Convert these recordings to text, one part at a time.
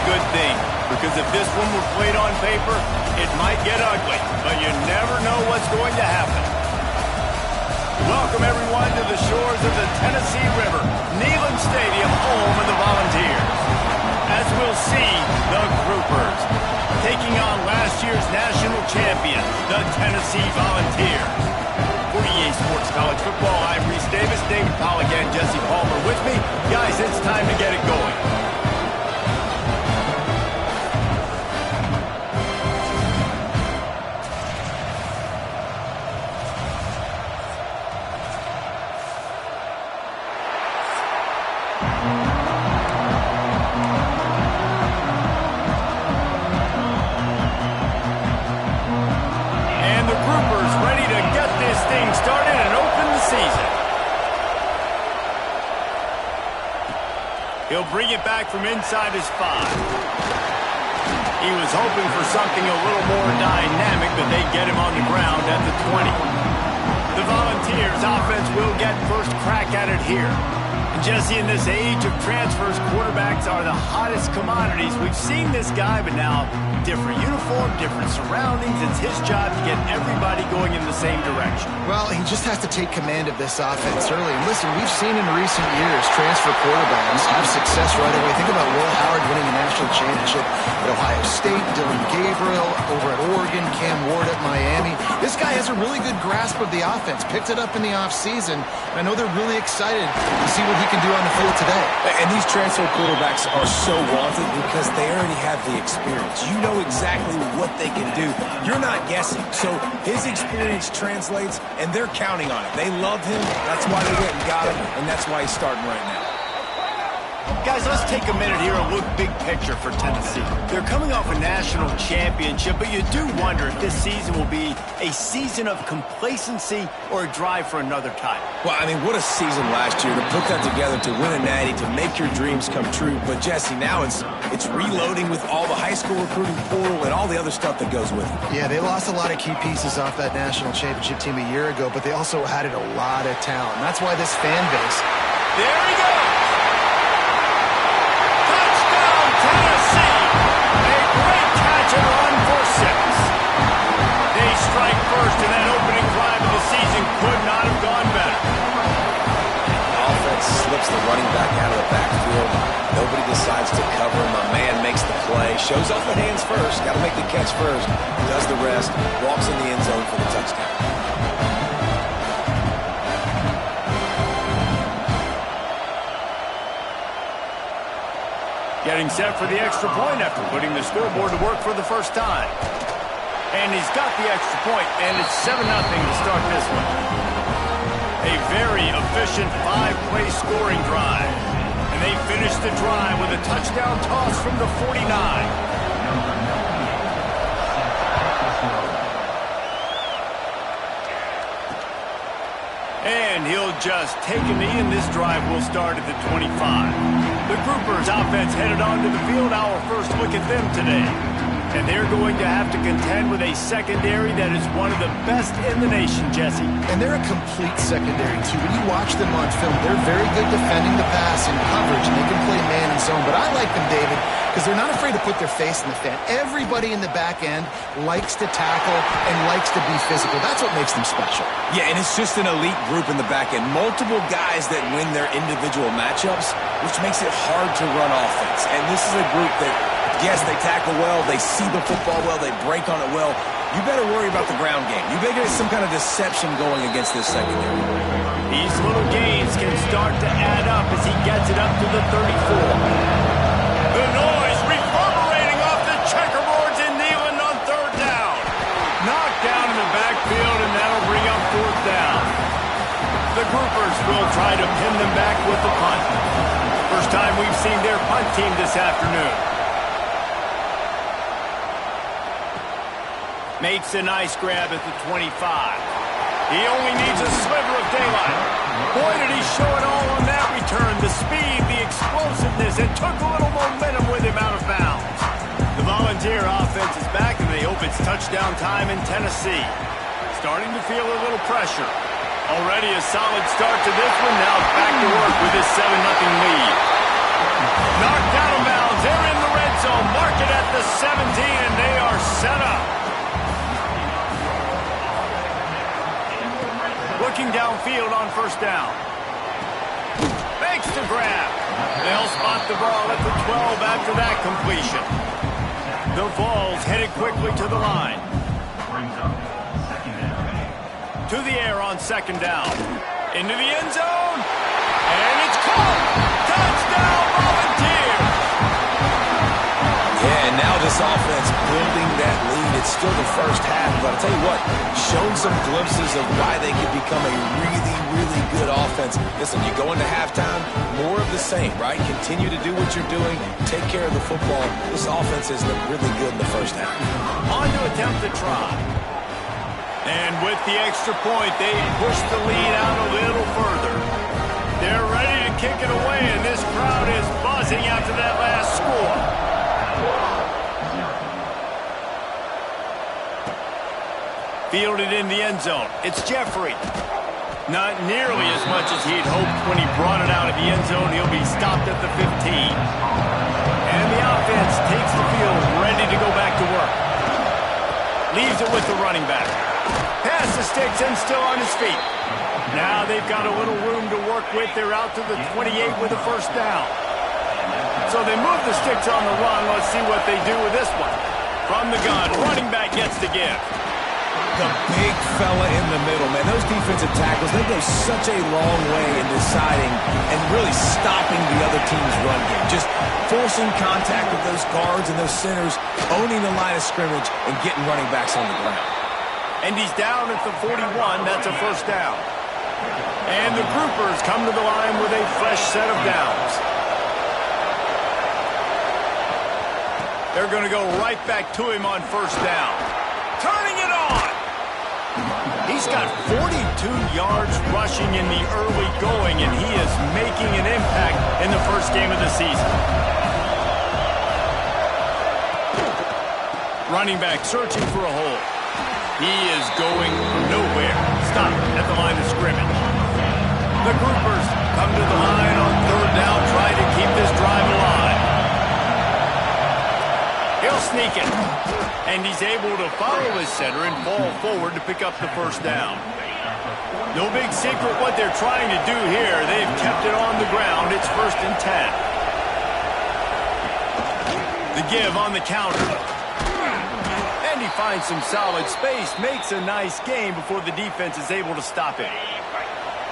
good thing, because if this one were played on paper, it might get ugly, but you never know what's going to happen. Welcome, everyone, to the shores of the Tennessee River, Neyland Stadium, home of the Volunteers. As we'll see, the Groupers taking on last year's national champion, the Tennessee Volunteers. For EA Sports College Football, I'm Reese Davis, David Pollock, and Jesse Palmer with me. Guys, it's time to get it going. He'll bring it back from inside his 5. He was hoping for something a little more dynamic, but they get him on the ground at the 20. The Volunteers offense will get first crack at it here. And Jesse, in this age of transfers, quarterbacks are the hottest commodities. We've seen this guy, but now different uniform, different surroundings. It's his job to get everybody going in the same direction. Well, he just has to take command of this offense early. And listen, we've seen in recent years transfer quarterbacks have success right away. Think about Will Howard winning a national championship at Ohio State, Dylan Gabriel over at Oregon, Cam Ward at Miami. This guy has a really good grasp of the offense, picked it up in the offseason. I know they're really excited to see what he can do on the field today. And these transfer quarterbacks are so wanted because they already have the experience. You know exactly what they can do. You're not guessing. So his experience translates, and they're counting on it. They love him. That's why they went and got him, and that's why he's starting right now. Guys, let's take a minute here and look big picture for Tennessee. They're coming off a national championship, but you do wonder if this season will be a season of complacency or a drive for another title. Well, I mean, what a season last year to put that together, to win a natty, to make your dreams come true. But, Jesse, now it's reloading with all the high school recruiting portal and all the other stuff that goes with it. Yeah, they lost a lot of key pieces off that national championship team a year ago, but they also added a lot of talent. And that's why this fan base... There he goes! Tennessee, a great catch and run for 6. They strike first, and that opening drive of the season could not have gone better. The offense slips the running back out of the backfield. Nobody decides to cover him. A man makes the play, shows off the hands first, got to make the catch first, does the rest, walks in the end zone for the touchdown. Getting set for the extra point after putting the scoreboard to work for the first time. And he's got the extra point, and it's 7-0 to start this one. A very efficient 5-play scoring drive. And they finish the drive with a touchdown toss from the 49. And he'll just take a knee, and this drive will start at the 25. The Groupers offense headed onto the field. Our first look at them today. And they're going to have to contend with a secondary that is one of the best in the nation, Jesse. And they're a complete secondary, too. When you watch them on film, they're very good defending the pass and coverage, and they can play man and zone. But I like them, David, because they're not afraid to put their face in the fan. Everybody in the back end likes to tackle and likes to be physical. That's what makes them special. Yeah, and it's just an elite group in the back end. Multiple guys that win their individual matchups, which makes it hard to run offense. And this is a group that, yes, they tackle well, they see the football well, they break on it well. You better worry about the ground game. You better get some kind of deception going against this secondary. These little gains can start to add up as he gets it up to the 34. The noise reverberating off the checkerboards in Neyland on 3rd down. Knocked down in the backfield, and that'll bring up 4th down. The Groupers will try to pin them back with the punt. First time we've seen their punt team this afternoon. Makes a nice grab at the 25. He only needs a sliver of daylight. Boy, did he show it all on that return. The speed, the explosiveness, and took a little momentum with him out of bounds. The Volunteer offense is back, and they hope it's touchdown time in Tennessee. Starting to feel a little pressure. Already a solid start to this one. Now back to work with his 7-0 lead. Knocked out of bounds. They're in the red zone. Looking downfield on first down. Makes the grab. They'll spot the ball at the 12 after that completion. The Vols headed quickly to the line. To the air on second down. Into the end zone. And it's caught. Touchdown, Volunteers. Yeah, and now this offense building that lead. It's still the first half, but I'll tell you what, shown some glimpses of why they could become a really, really good offense. Listen, you go into halftime, more of the same, right? Continue to do what you're doing, take care of the football. This offense has looked really good in the first half. On to attempt to try. And with the extra point, they push the lead out a little further. They're ready to kick it away, and this crowd is buzzing after that last score. Fielded in the end zone. It's Jeffrey. Not nearly as much as he'd hoped when he brought it out of the end zone. He'll be stopped at the 15. And the offense takes the field, ready to go back to work. Leaves it with the running back. Pass the sticks and still on his feet. Now they've got a little room to work with. They're out to the 28 with a first down. So they move the sticks on the run. Let's see what they do with this one. From the gun, running back gets the give. The big fella in the middle, man. Those defensive tackles, they go such a long way in deciding and really stopping the other team's run game. Just forcing contact with those guards and those centers, owning the line of scrimmage, and getting running backs on the ground. And he's down at the 41. That's a first down. And the groupers come to the line with a fresh set of downs. They're going to go right back to him on first down. Turning it on. He's got 42 yards rushing in the early going, and he is making an impact in the first game of the season. Running back searching for a hole. He is going nowhere. Stop at the line of scrimmage. The groupers come to the line on third down, trying to keep this drive alive. He'll sneak it. And he's able to follow his center and fall forward to pick up the first down. No big secret what they're trying to do here. They've kept it on the ground. It's 1st and 10. The give on the counter. And he finds some solid space, makes a nice gain before the defense is able to stop it.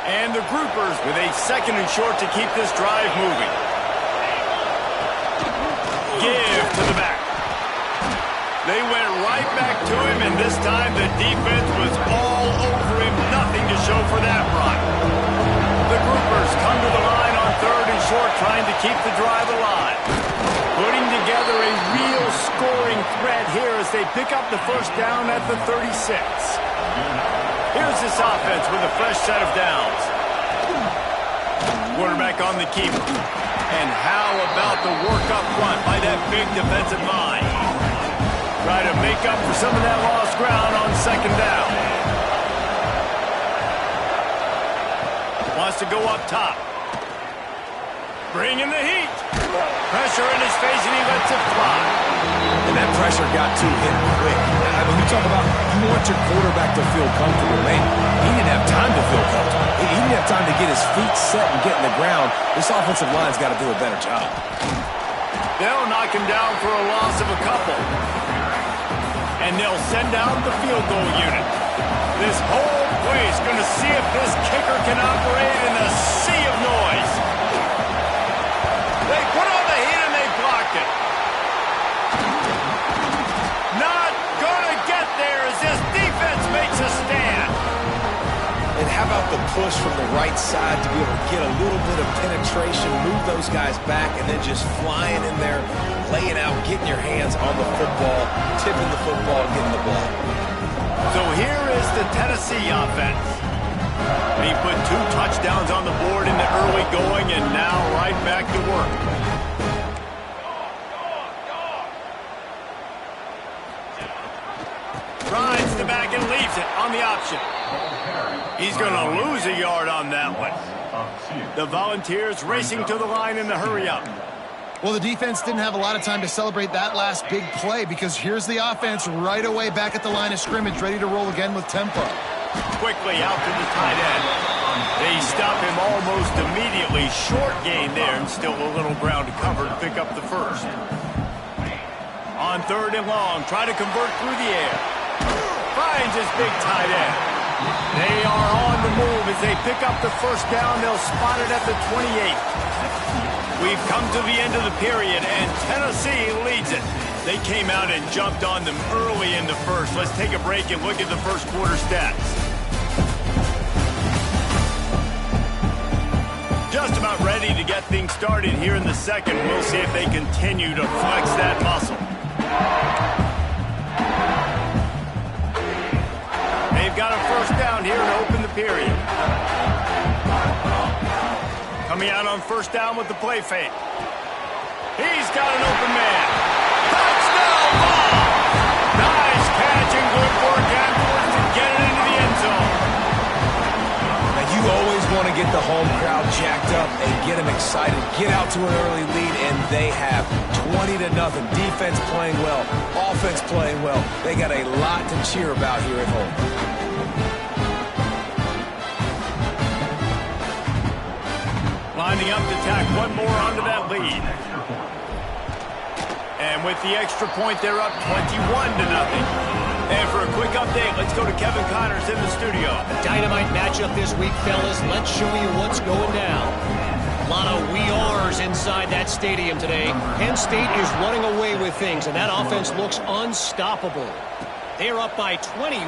And the groupers with a 2nd and short to keep this drive moving. Give to the back. They went right back to him, and this time the defense was all over him. Nothing to show for that run. The groupers come to the line on 3rd and short, trying to keep the drive alive. Putting together a real scoring threat here as they pick up the first down at the 36. Here's this offense with a fresh set of downs. Quarterback on the keeper. And how about the work up front by that big defensive line? Try to make up for some of that lost ground on 2nd down. Wants to go up top. Bringing the heat. Pressure in his face, and he lets it fly. And that pressure got to him quick. I mean, we talk about you want your quarterback to feel comfortable. Man, he didn't have time to feel comfortable. He didn't have time to get his feet set and get in the ground. This offensive line's got to do a better job. They'll knock him down for a loss of a couple. And they'll send out the field goal unit. This whole place going to see if this kicker can operate in a sea of noise. They put on the heat and they blocked it. Not going to get there as this defense makes a stand. And how about the push from the right side to be able to get a little bit of penetration, move those guys back, and then just flying in there, laying out, getting your hands on the football, tipping the football, getting the ball. So here is the Tennessee offense. He put 2 touchdowns on the board in the early going, and now right back to work. Rides the back and leaves it on the option. He's going to lose a yard on that one. The Volunteers racing to the line in the hurry-up. Well, the defense didn't have a lot of time to celebrate that last big play because here's the offense right away back at the line of scrimmage, ready to roll again with tempo. Quickly out to the tight end. They stop him almost immediately. Short gain there, and still a little ground to cover to pick up the first. On 3rd and long, try to convert through the air. Finds his big tight end. They are on the move as they pick up the first down. They'll spot it at the 28. We've come to the end of the period, and Tennessee leads it. They came out and jumped on them early in the first. Let's take a break and look at the first quarter stats. Just about ready to get things started here in the second. We'll see if they continue to flex that muscle. They've got a first down here to open the period. Coming out on first down with the play fake. He's got an open man. Touchdown ball! Nice catch and good work afterwards to get it into the end zone. Now you always want to get the home crowd jacked up and get them excited. Get out to an early lead, and they have 20-0. Defense playing well, offense playing well. They got a lot to cheer about here at home. Lining up to tack one more onto that lead. And with the extra point, they're up 21-0. And for a quick update, let's go to Kevin Connors in the studio. A dynamite matchup this week, fellas. Let's show you what's going down. A lot of we are's inside that stadium today. Penn State is running away with things, and that offense looks unstoppable. They're up by 21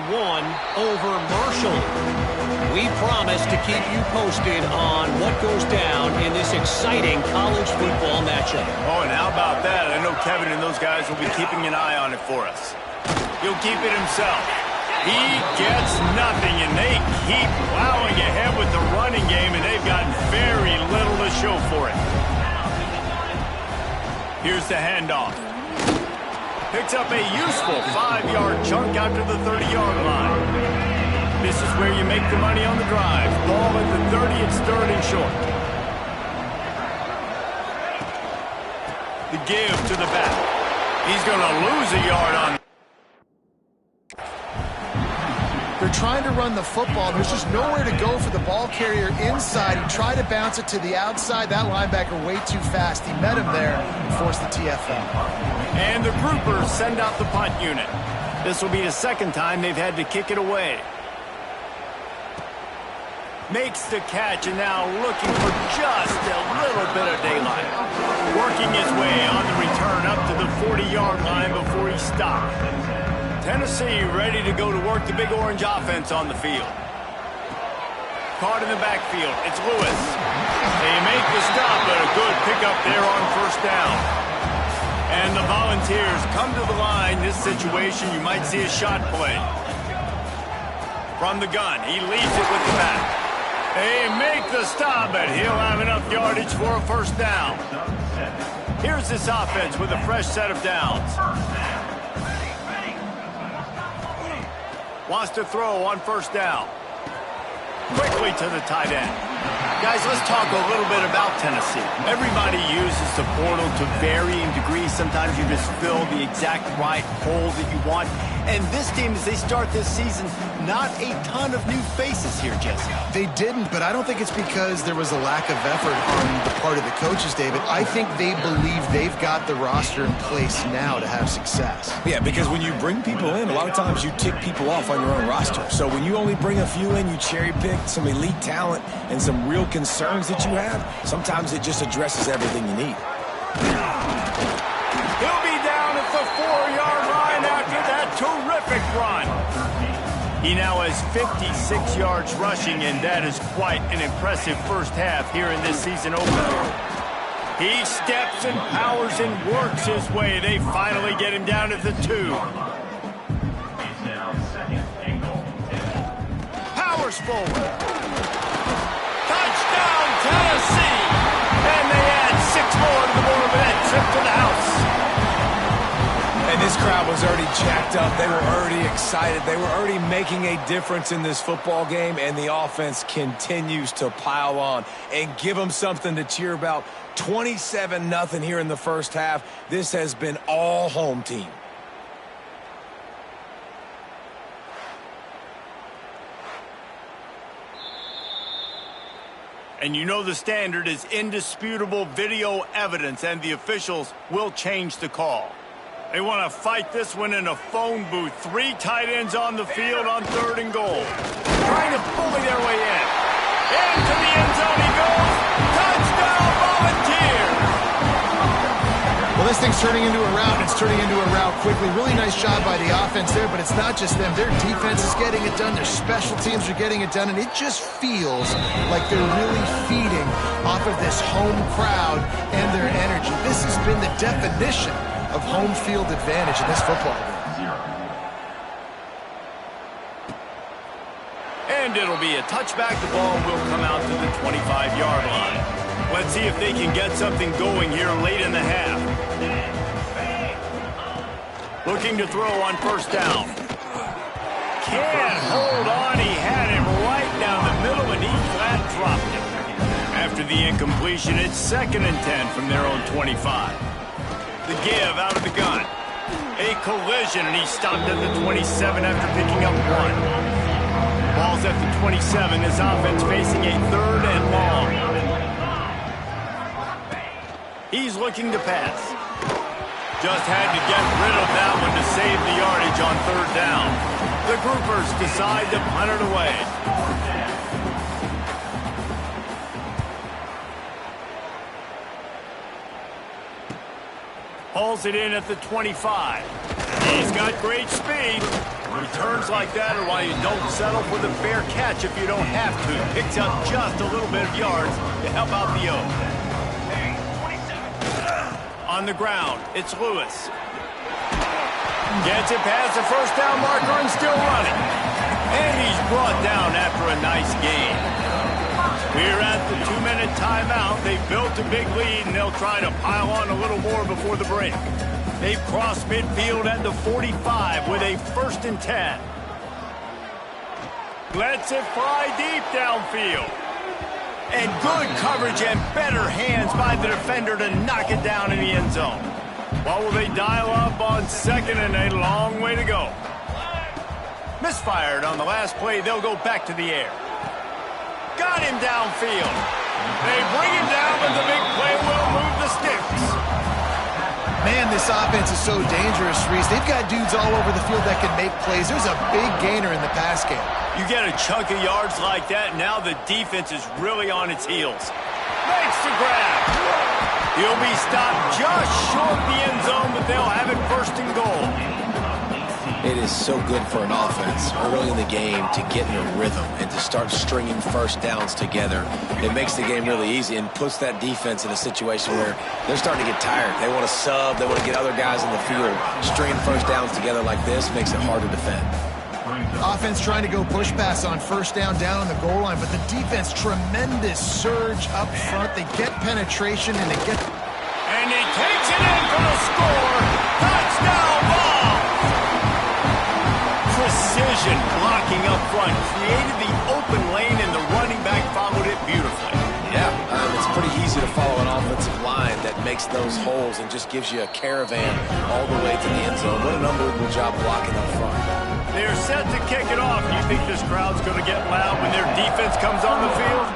over Marshall. We promise to keep you posted on what goes down in this exciting college football matchup. Oh, and how about that? I know Kevin and those guys will be keeping an eye on it for us. He'll keep it himself. He gets nothing, and they keep plowing ahead with the running game, and they've got very little to show for it. Here's the handoff. Picks up a useful 5-yard chunk out to the 30-yard line. This is where you make the money on the drive. Ball at the 30, it's 3rd and short. The give to the back. He's going to lose a yard on. They're trying to run the football. There's just nowhere to go for the ball carrier inside. He tried to bounce it to the outside. That linebacker way too fast. He met him there and forced the TFL. And the groupers send out the punt unit. This will be the second time they've had to kick it away. Makes the catch, and now looking for just a little bit of daylight. Working his way on the return up to the 40-yard line before he stopped. Tennessee ready to go to work the Big Orange offense on the field. Caught in the backfield. It's Lewis. They make the stop, but a good pickup there on first down. And the Volunteers come to the line. This situation, you might see a shot play. From the gun, he leads it with the back. They make the stop, but he'll have enough yardage for a first down. Here's this offense with a fresh set of downs. Wants to throw on first down. Quickly to the tight end. Guys, let's talk a little bit about Tennessee. Everybody uses the portal to varying degrees. Sometimes you just fill the exact right hole that you want. And this team, as they start this season, not a ton of new faces here, Jesse. They didn't, but I don't think it's because there was a lack of effort on the part of the coaches, David. I think they believe they've got the roster in place now to have success. Yeah, because when you bring people in, a lot of times you tick people off on your own roster. So when you only bring a few in, you cherry pick some elite talent and some real concerns that you have, sometimes it just addresses everything you need. He'll be down at the 4-yard line after that terrific run. He now has 56 yards rushing, and that is quite an impressive first half here in this season opener. He steps and powers and works his way. They finally get him down at the 2. Powers forward. Touchdown, Tennessee! And they add 6 more to the board with that trip to the house. And this crowd was already jacked up. They were already excited. They were already making a difference in this football game, and the offense continues to pile on and give them something to cheer about. 27-0 here in the first half. This has been all home team. And you know the standard is indisputable video evidence, and the officials will change the call. They want to fight this one in a phone booth. 3 tight ends on the field on 3rd and goal. Trying to bully their way in. Into the end zone he goes. Touchdown, Volunteers! Well, this thing's turning into a rout. It's turning into a rout quickly. Really nice job by the offense there, but it's not just them. Their defense is getting it done. Their special teams are getting it done, and it just feels like they're really feeding off of this home crowd and their energy. This has been the definition of home field advantage in this football game. And it'll be a touchback. The ball will come out to the 25-yard line. Let's see if they can get something going here late in the half. Looking to throw on 1st down. Can't hold on. He had him right down the middle, and he flat dropped it. After the incompletion, it's 2nd and 10 from their own 25. The give out of the gun. A collision, and he stopped at the 27 after picking up 1. Ball's at the 27. This offense facing a 3rd and long. He's looking to pass. Just had to get rid of that one to save the yardage on 3rd down. The groupers decide to punt it away. Hauls it in at the 25. He's got great speed. Returns like that are why you don't settle for the fair catch if you don't have to. Picks up just a little bit of yards to help out the O. On the ground, it's Lewis. Gets it past the 1st down marker and still running. And he's brought down after a nice gain. We're at the 2-minute timeout. They've built a big lead, and they'll try to pile on a little more before the break. They've crossed midfield at the 45 with a 1st and 10. Lets it fly deep downfield. And good coverage and better hands by the defender to knock it down in the end zone. What will they dial up on 2nd and a long way to go? Misfired on the last play. They'll go back to the air. Got him downfield. They bring him down, but the big play will move the sticks. Man, this offense is so dangerous, Reese. They've got dudes all over the field that can make plays. There's a big gainer in the pass game. You get a chunk of yards like that, now the defense is really on its heels. Makes the grab. He'll be stopped just short the end zone, but they'll have it 1st and goal. It is so good for an offense early in the game to get in a rhythm and to start stringing 1st downs together. It makes the game really easy and puts that defense in a situation where they're starting to get tired. They want to sub. They want to get other guys in the field. Stringing 1st downs together like this makes it hard to defend. Offense trying to go push pass on 1st down on the goal line, but the defense, tremendous surge up front. They get penetration, and they get... And he takes it in for the score. Touchdown ball. Precision blocking up front. Created the open lane, and the running back followed it beautifully. Yeah, it's pretty easy to follow an offensive line that makes those holes and just gives you a caravan all the way to the end zone. What an unbelievable job blocking up front. They're set to kick it off. Do you think this crowd's going to get loud when their defense comes on the field?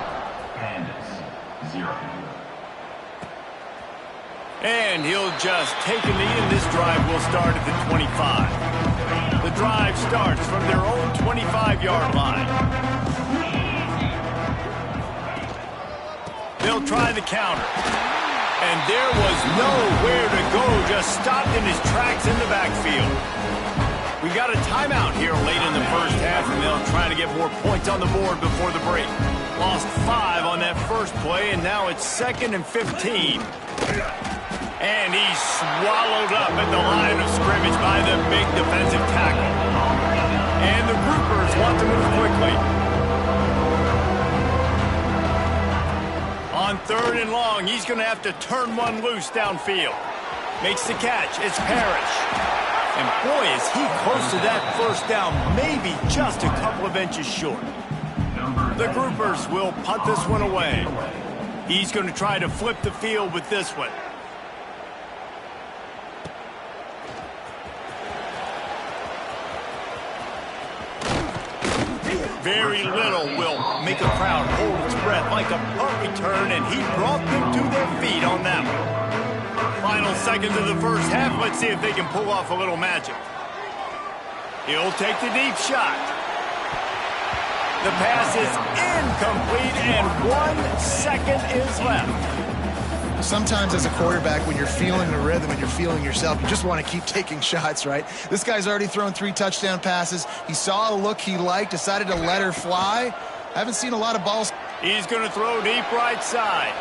And he'll just take a knee, and this drive will start at the 25. The drive starts from their own 25-yard line. They'll try the counter. And there was nowhere to go, just stopped in his tracks in the backfield. We got a timeout here late in the 1st half, and they'll try to get more points on the board before the break. Lost 5 on that first play, and now it's 2nd and 15. And he's swallowed up at the line of scrimmage by the big defensive tackle. And the groupers want to move quickly. On 3rd and long, he's going to have to turn one loose downfield. Makes the catch. It's Parrish. And boy, is he close to that 1st down, maybe just a couple of inches short. The groupers will punt this one away. He's going to try to flip the field with this one. Very little will make a crowd hold its breath like a punt return, and he brought them to their feet on that one. Final seconds of the first half. Let's see if they can pull off a little magic. He'll take the deep shot. The pass is incomplete, and 1 second is left. Sometimes as a quarterback, when you're feeling the rhythm and you're feeling yourself, you just want to keep taking shots, right? This guy's already thrown 3 touchdown passes. He saw a look he liked, decided to let her fly. I haven't seen a lot of balls. He's going to throw deep right side.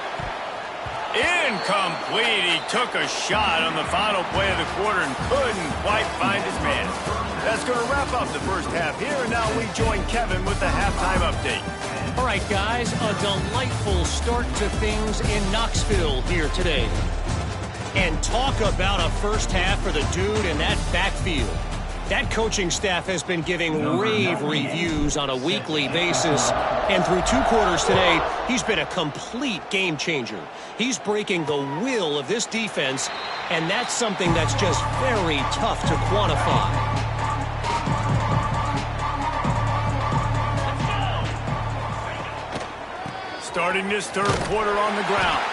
Incomplete. He took a shot on the final play of the quarter and couldn't quite find his man. That's going to wrap up the first half here, and now we join Kevin with the halftime update. All right, guys, a delightful start to things in Knoxville here today. And talk about a first half for the dude in that backfield. That coaching staff has been giving rave reviews on a weekly basis. And through 2 quarters today, he's been a complete game changer. He's breaking the will of this defense, and that's something that's just very tough to quantify. Starting this third quarter on the ground.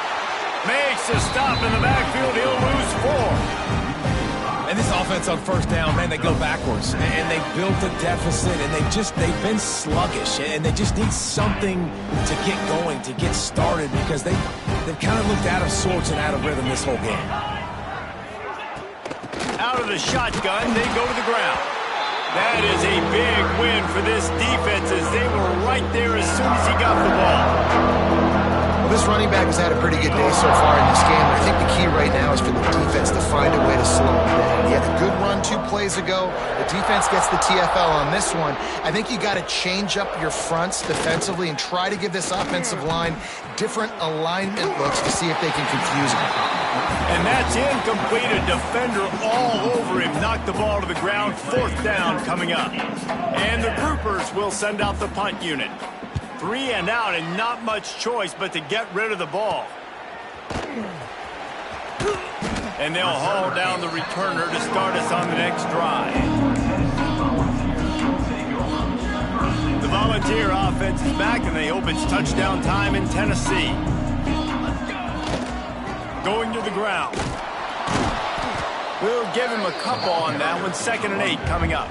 Makes a stop in the backfield. He'll lose 4. And this offense on first down, man, they go backwards. And they built a deficit, and they've been sluggish. And they just need something to get going, to get started, because they've kind of looked out of sorts and out of rhythm this whole game. Out of the shotgun, they go to the ground. That is a big win for this defense, as they were right there as soon as he got the ball. Well, this running back has had a pretty good day so far in this game. I think the key right now is for the defense to find a way to slow him down. He had a good run 2 plays ago. The defense gets the TFL on this one. I think you got to change up your fronts defensively and try to give this offensive line different alignment looks to see if they can confuse him. And that's incomplete. A defender all over him. Knocked the ball to the ground. 4th down coming up. And the groupers will send out the punt unit. 3 and out, and not much choice but to get rid of the ball. And they'll haul down the returner to start us on the next drive. The Volunteer offense is back, and they hope it's touchdown time in Tennessee. Going to the ground. We'll give him a couple on that one. 2nd and 8 coming up.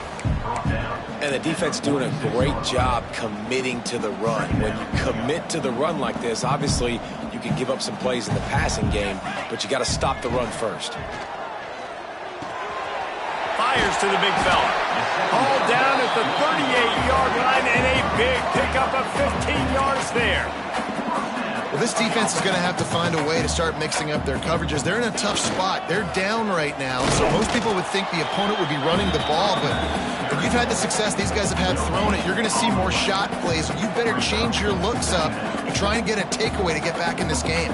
And the defense doing a great job committing to the run. When you commit to the run like this, obviously you can give up some plays in the passing game, but you got to stop the run first. Fires to the big fella. Hauled down at the 38-yard line, and a big pickup of 15 yards there. Well, this defense is going to have to find a way to start mixing up their coverages. They're in a tough spot. They're down right now, so most people would think the opponent would be running the ball, but if you've had the success these guys have had throwing it, you're going to see more shot plays. You better change your looks up and try and get a takeaway to get back in this game.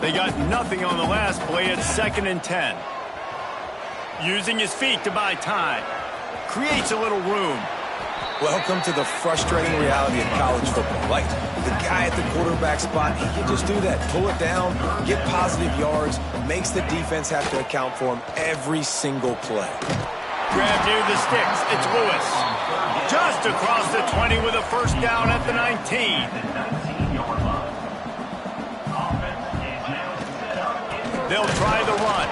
They got nothing on the last play. It's 2nd and 10. Using his feet to buy time. Creates a little room. Welcome to the frustrating reality of college football. Like, the guy at the quarterback spot, he can just do that. Pull it down, get positive yards, makes the defense have to account for him every single play. Grab near the sticks. It's Lewis. Just across the 20 with a 1st down at the 19. They'll try the run.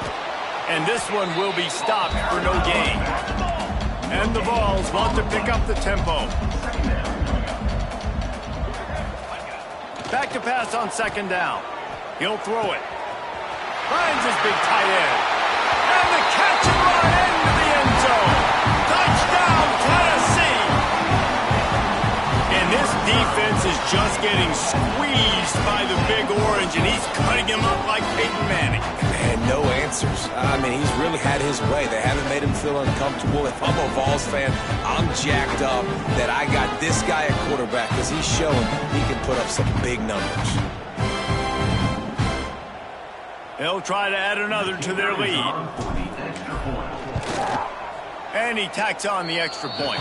And this one will be stopped for no gain. And the Vols want to pick up the tempo. Back to pass on 2nd down. He'll throw it. Finds his big tight end. And the catch and run into the end zone. Touchdown, Tennessee! And this defense is just getting squeezed by the Big Orange, and he's cutting him up like Peyton Manning. And no answers. I mean, he's really had his way. They haven't made him feel uncomfortable. If I'm a Vols fan, I'm jacked up that I got this guy at quarterback, because he's showing he can put up some big numbers. They'll try to add another to their lead. And he tacks on the extra point.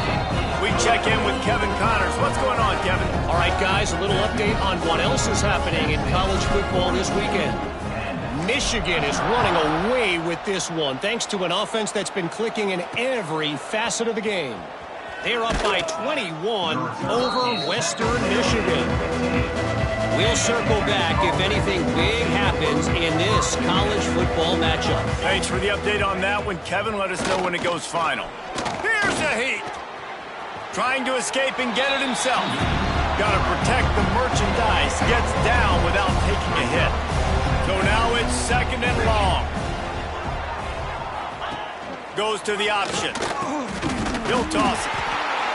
We check in with Kevin Connors. What's going on, Kevin? All right, guys, a little update on what else is happening in college football this weekend. Michigan is running away with this one, thanks to an offense that's been clicking in every facet of the game. They are up by 21 over Western Michigan. We'll circle back if anything big happens in this college football matchup. Thanks for the update on that one, Kevin. Let us know when it goes final. Here's the heat. Trying to escape and get it himself. Got to protect the merchandise. Gets down without taking a hit. So now it's 2nd and long. Goes to the option. He'll toss it.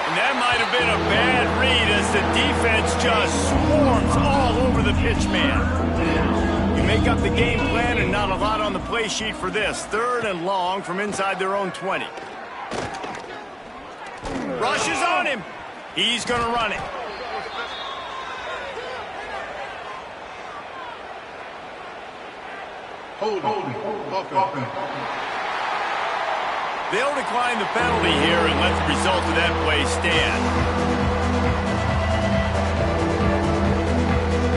And that might have been a bad read as the defense just swarms all over the pitch man. You make up the game plan and not a lot on the play sheet for this. 3rd and long from inside their own 20. Rushes on him. He's going to run it. They'll decline the penalty here and let the result of that play stand.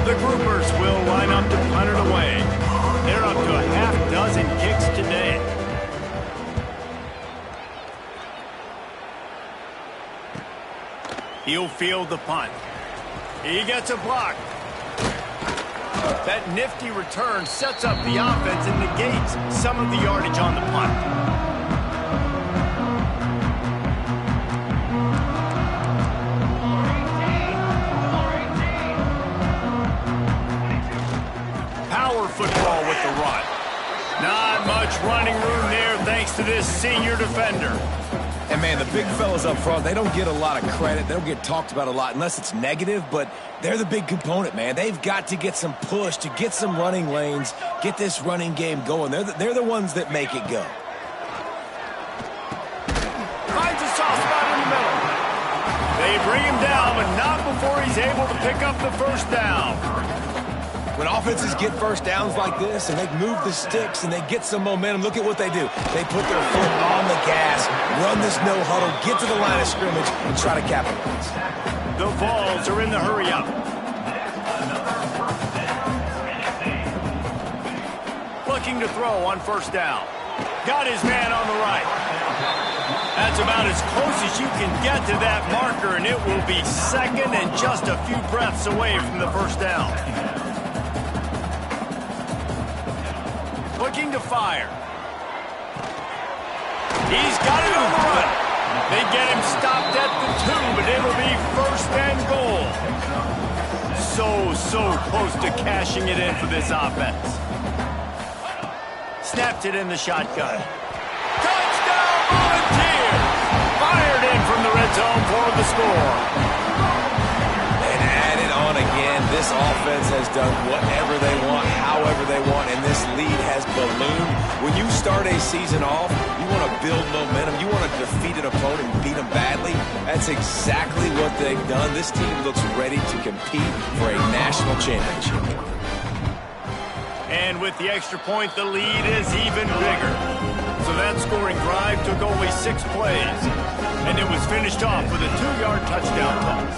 The groupers will line up to punt it away. They're up to a half-dozen kicks today. He'll field the punt. He gets a block. That nifty return sets up the offense and negates some of the yardage on the punt. Football with the run. Not much running room there thanks to this senior defender. And, man, the big fellas up front, they don't get a lot of credit. They don't get talked about a lot unless it's negative, but they're the big component, man. They've got to get some push, to get some running lanes, get this running game going. They're the ones that make it go. Finds a soft spot in the middle. They bring him down, but not before he's able to pick up the first down. When offenses get first downs like this and they move the sticks and they get some momentum, look at what they do. They put their foot on the gas, run this no huddle, get to the line of scrimmage, and try to capitalize. The Vols are in the hurry-up. Looking to throw on first down. Got his man on the right. That's about as close as you can get to that marker, and it will be 2nd and just a few breaths away from the first down. Looking to fire. He's got it on the run. They get him stopped at the 2, but it'll be 1st and goal. So close to cashing it in for this offense. Snapped it in the shotgun. Touchdown, Volunteers! Fired in from the red zone for the score. And added on again, this offense has done whatever they want, however they want, and this lead has ballooned. When you start a season off, you want to build momentum. You want to defeat an opponent and beat them badly. That's exactly what they've done. This team looks ready to compete for a national championship. And with the extra point, the lead is even bigger. So that scoring drive took only 6 plays, and it was finished off with a 2-yard touchdown toss.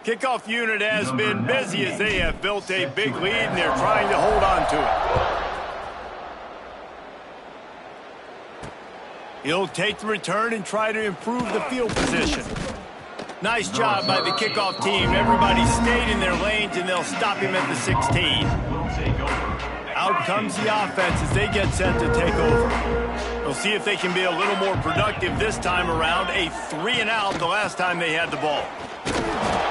Kickoff unit has been busy as they have built a big lead, and they're trying to hold on to it. He'll take the return and try to improve the field position. Nice job by the kickoff team. Everybody stayed in their lanes, and they'll stop him at the 16. Out comes the offense as they get set to take over. We'll see if they can be a little more productive this time around. A 3-and-out the last time they had the ball.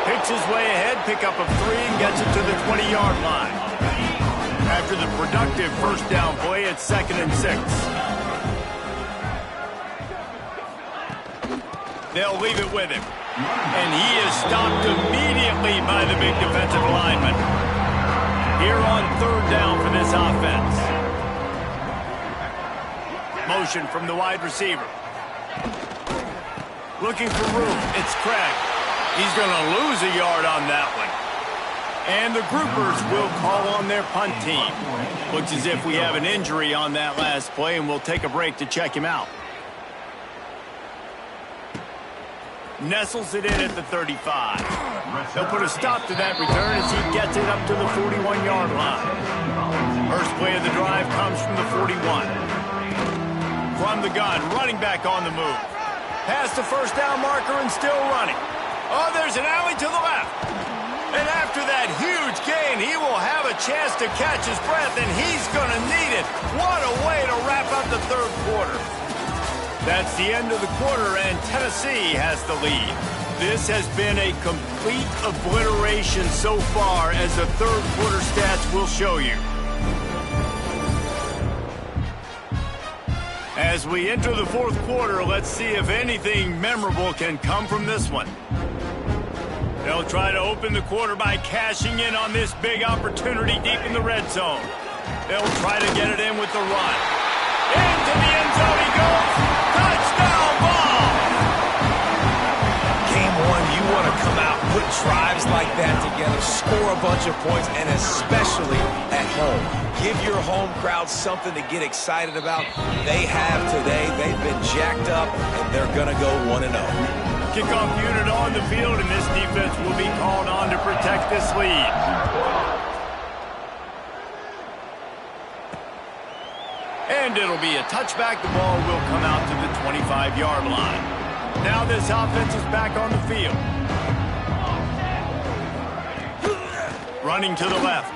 Picks his way ahead, pick up of 3, and gets it to the 20-yard line. After the productive first down play, it's 2nd and 6. They'll leave it with him. And he is stopped immediately by the big defensive lineman. Here on 3rd down for this offense. Motion from the wide receiver. Looking for room. It's Craig. He's going to lose a yard on that one. And the groupers will call on their punt team. Looks as if we have an injury on that last play, and we'll take a break to check him out. Nestles it in at the 35. They'll put a stop to that return as he gets it up to the 41-yard line. First play of the drive comes from the 41. From the gun, running back on the move. Past the first down marker and still running. Oh, there's an alley to the left. And after that huge gain, he will have a chance to catch his breath, and he's going to need it. What a way to wrap up the 3rd quarter. That's the end of the quarter, and Tennessee has the lead. This has been a complete obliteration so far, as the 3rd quarter stats will show you. As we enter the 4th quarter, let's see if anything memorable can come from this one. They'll try to open the quarter by cashing in on this big opportunity deep in the red zone. They'll try to get it in with the run. Into the end zone he goes. Touchdown ball! Game 1, you want to come out, put drives like that together, score a bunch of points, and especially at home. Give your home crowd something to get excited about. They have today. They've been jacked up, and they're going to go 1-0. Kickoff unit on the field, and this defense will be called on to protect this lead. And it'll be a touchback. The ball will come out to the 25-yard line. Now this offense is back on the field. Running to the left.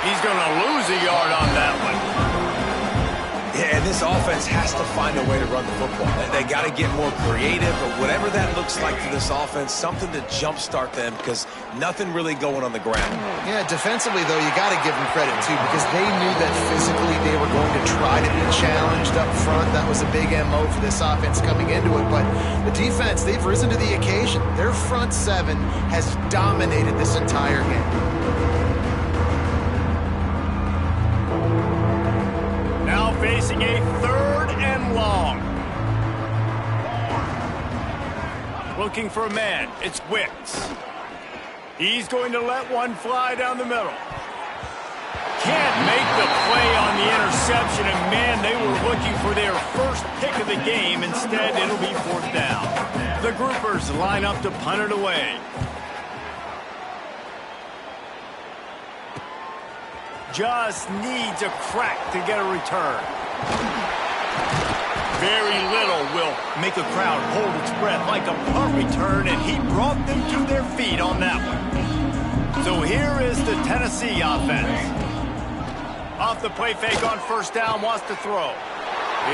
He's going to lose a yard on that one. Yeah, and this offense has to find a way to run the football. They got to get more creative, or whatever that looks like to this offense, something to jumpstart them, because nothing really going on the ground. Yeah, defensively, though, you got to give them credit, too, because they knew that physically they were going to try to be challenged up front. That was a big MO for this offense coming into it. But the defense, they've risen to the occasion. Their front 7 has dominated this entire game. Facing a 3rd and long. Looking for a man. It's Wicks. He's going to let one fly down the middle. Can't make the play on the interception, and man, they were looking for their first pick of the game. Instead, it'll be 4th down. The groupers line up to punt it away. Just needs a crack to get a return. Very little will make a crowd hold its breath like a punt return, and he brought them to their feet on that one. So here is the Tennessee offense. Off the play fake on first down, wants to throw.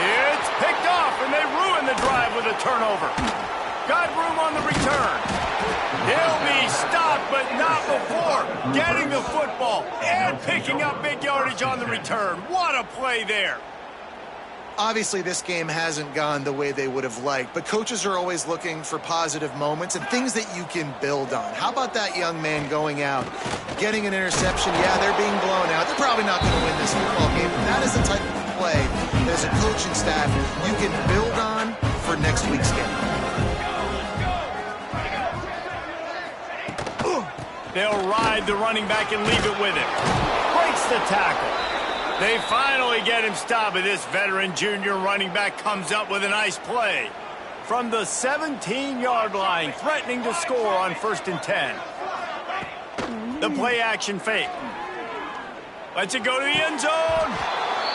It's picked off, and they ruin the drive with a turnover. Got room on the return. He'll be stopped, but not before getting the football and picking up big yardage on the return. What a play there. Obviously, this game hasn't gone the way they would have liked, but coaches are always looking for positive moments and things that you can build on. How about that young man going out, getting an interception? Yeah, they're being blown out. They're probably not going to win this football game, but that is the type of play that as a coaching staff you can build on for next week's game. They'll ride the running back and leave it with him. Breaks the tackle. They finally get him stopped, but this veteran junior running back comes up with a nice play. From the 17-yard line, threatening to score on 1st and 10. The play action fake. Lets it go to the end zone.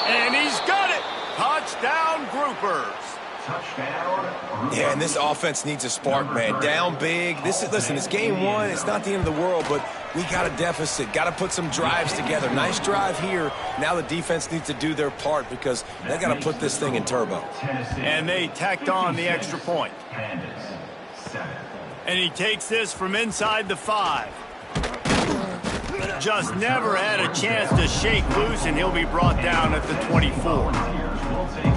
And he's got it. Touchdown, groupers. Yeah, and this offense needs a spark, man. Down big. Listen, it's game one. It's not the end of the world, but we got a deficit. Got to put some drives together. Nice drive here. Now the defense needs to do their part because they got to put this thing in turbo. And they tacked on the extra point. And he takes this from inside the 5. Just never had a chance to shake loose, and he'll be brought down at the 24.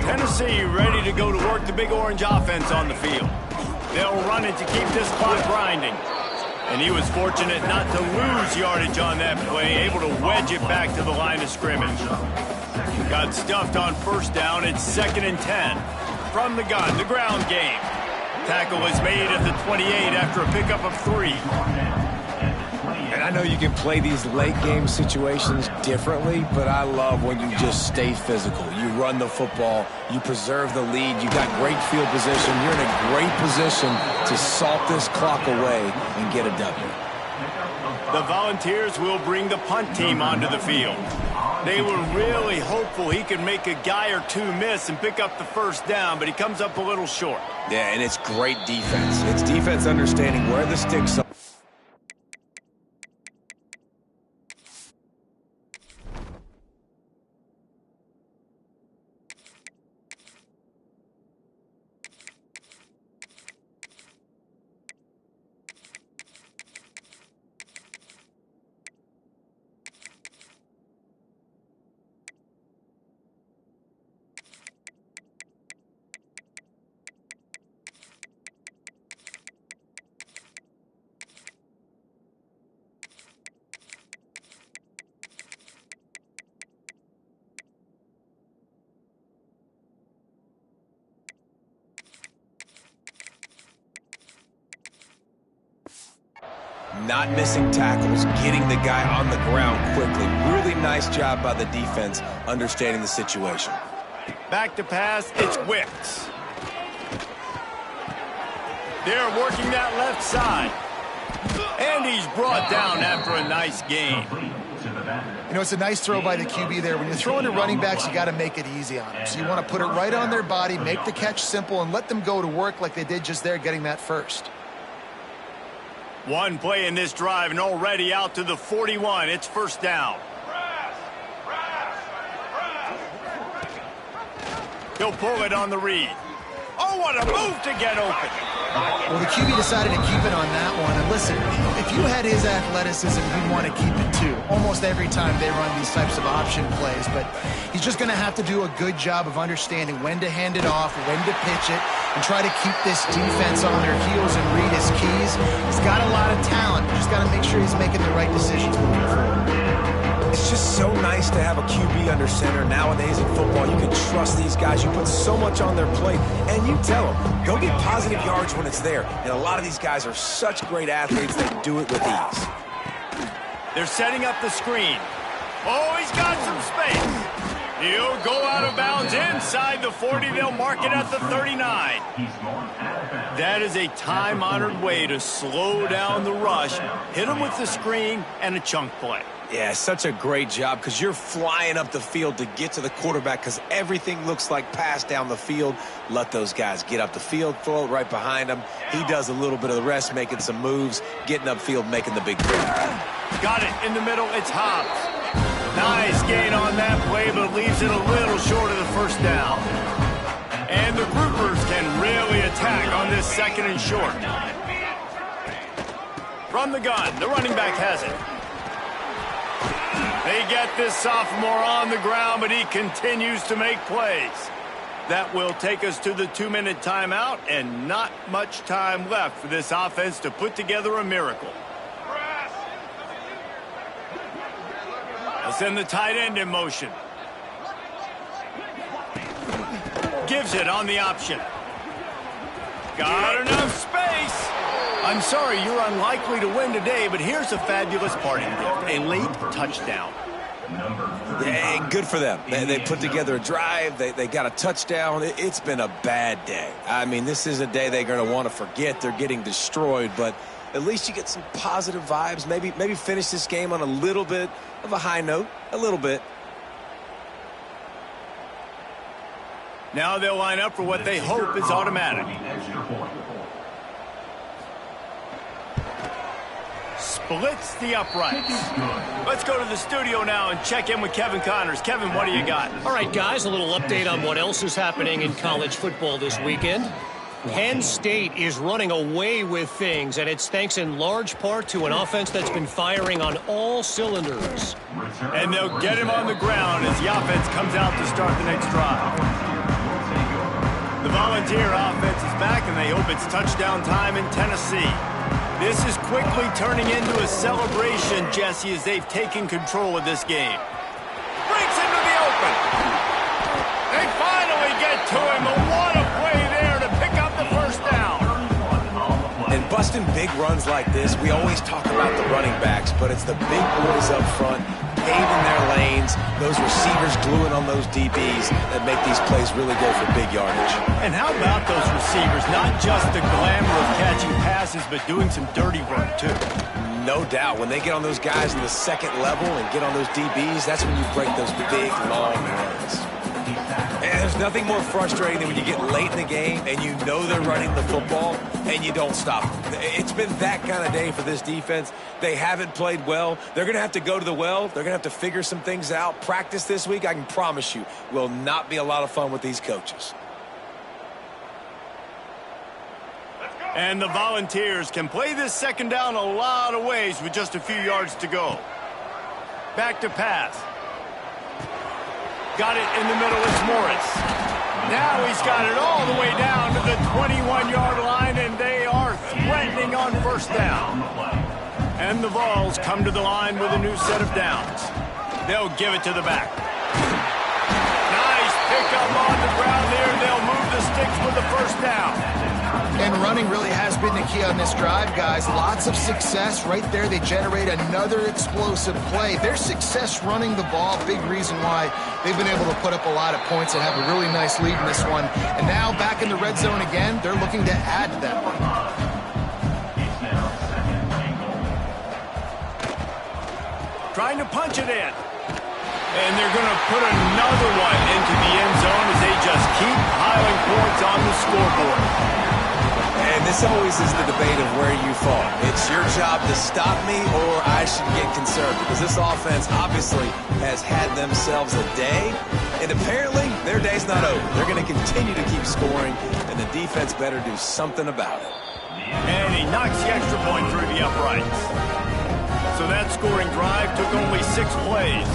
Tennessee ready to go to work the Big Orange offense on the field. They'll run it to keep this clock grinding. And he was fortunate not to lose yardage on that play, able to wedge it back to the line of scrimmage. Got stuffed on first down. It's 2nd and 10. From the gun, the ground game. Tackle is made at the 28 after a pickup of 3. And I know you can play these late game situations differently, but I love when you just stay physical. You run the football, you preserve the lead, you got great field position, you're in a great position to salt this clock away and get a W. The Volunteers will bring the punt team onto the field. They were really hopeful he could make a guy or two miss and pick up the first down, but he comes up a little short. Yeah, and it's great defense. It's defense understanding where the sticks are. Not missing tackles, getting the guy on the ground quickly. Really nice job by the defense understanding the situation. Back to pass, it's Wicks. They're working that left side. And he's brought down after a nice gain. You know, it's a nice throw by the QB there. When you're throwing to running backs, you got to make it easy on them. So you want to put it right on their body, make the catch simple, and let them go to work like they did just there, getting that first. One play in this drive and already out to the 41. It's first down. He'll pull it on the read. Oh, what a move to get open. Well, the QB decided to keep it on that one. And listen, if you had his athleticism, you'd want to keep it too. Almost every time they run these types of option plays. But he's just going to have to do a good job of understanding when to hand it off, when to pitch it, and try to keep this defense on their heels and read his keys. He's got a lot of talent. You just got to make sure he's making the right decisions moving forward. It's just so nice to have a QB under center. Nowadays in football, you can trust these guys. You put so much on their plate, and you tell them, go get positive yards when it's there. And a lot of these guys are such great athletes, they do it with ease. They're setting up the screen. Oh, he's got some space. He'll go out of bounds inside the 40. They'll mark it at the 39. That is a time-honored way to slow down the rush, hit him with the screen, and a chunk play. Yeah, such a great job because you're flying up the field to get to the quarterback because everything looks like pass down the field. Let those guys get up the field, throw it right behind him. He does a little bit of the rest, making some moves, getting upfield, making the big play. Got it in the middle. It's Hobbs. Nice gain on that play, but leaves it a little short of the first down. And the groupers can really attack on this 2nd and short. From the gun, the running back has it. They get this sophomore on the ground, but he continues to make plays. That will take us to the 2-minute timeout, and not much time left for this offense to put together a miracle. They'll send the tight end in motion. Gives it on the option. Got enough space. I'm sorry, you're unlikely to win today, but here's a fabulous parting gift, a late touchdown. Yeah, good for them. They put together a drive. They got a touchdown. It's been a bad day. I mean, this is a day they're going to want to forget. They're getting destroyed, but at least you get some positive vibes. Maybe finish this game on a little bit of a high note, a little bit. Now they'll line up for what they hope is automatic. Splits the uprights. Let's go to the studio now and check in with Kevin Connors. Kevin, what do you got? All right, guys, a little update on what else is happening in college football this weekend. Penn State is running away with things, and it's thanks in large part to an offense that's been firing on all cylinders. And they'll get him on the ground as the offense comes out to start the next drive. The Volunteer offense is back, and they hope it's touchdown time in Tennessee. This is quickly turning into a celebration, Jesse, as they've taken control of this game. Breaks into the open. They finally get to him. But what a play there to pick up the first down. And busting big runs like this, we always talk about the running backs, but it's the big boys up front, paving their lanes, those receivers gluing on those DBs that make these plays really go for big yardage. And how about those receivers? Not just the glamour of catching passes, but doing some dirty work, too. No doubt. When they get on those guys in the second level and get on those DBs, that's when you break those big, long runs. And there's nothing more frustrating than when you get late in the game and you know they're running the football and you don't stop them. It's been that kind of day for this defense. They haven't played well. They're going to have to go to the well. They're going to have to figure some things out. Practice this week, I can promise you, will not be a lot of fun with these coaches. And the Volunteers can play this second down a lot of ways with just a few yards to go. Back to pass. Got it in the middle, it's Morris. Now he's got it all the way down to the 21-yard line, and they are threatening on first down. And the Vols come to the line with a new set of downs. They'll give it to the back. Nice pickup on the ground there. They'll move the sticks with the first down. And running really has been the key on this drive, guys. Lots of success right there. They generate another explosive play. Their success running the ball, big reason why they've been able to put up a lot of points and have a really nice lead in this one. And now back in the red zone again, they're looking to add to that one. Trying to punch it in. And they're going to put another one into the end zone as they just keep piling points on the scoreboard. And this always is the debate of where you fall. It's your job to stop me or I should get concerned, because this offense obviously has had themselves a day, and apparently their day's not over. They're going to continue to keep scoring, and the defense better do something about it. And he knocks the extra point through the uprights. So that scoring drive took only 6 plays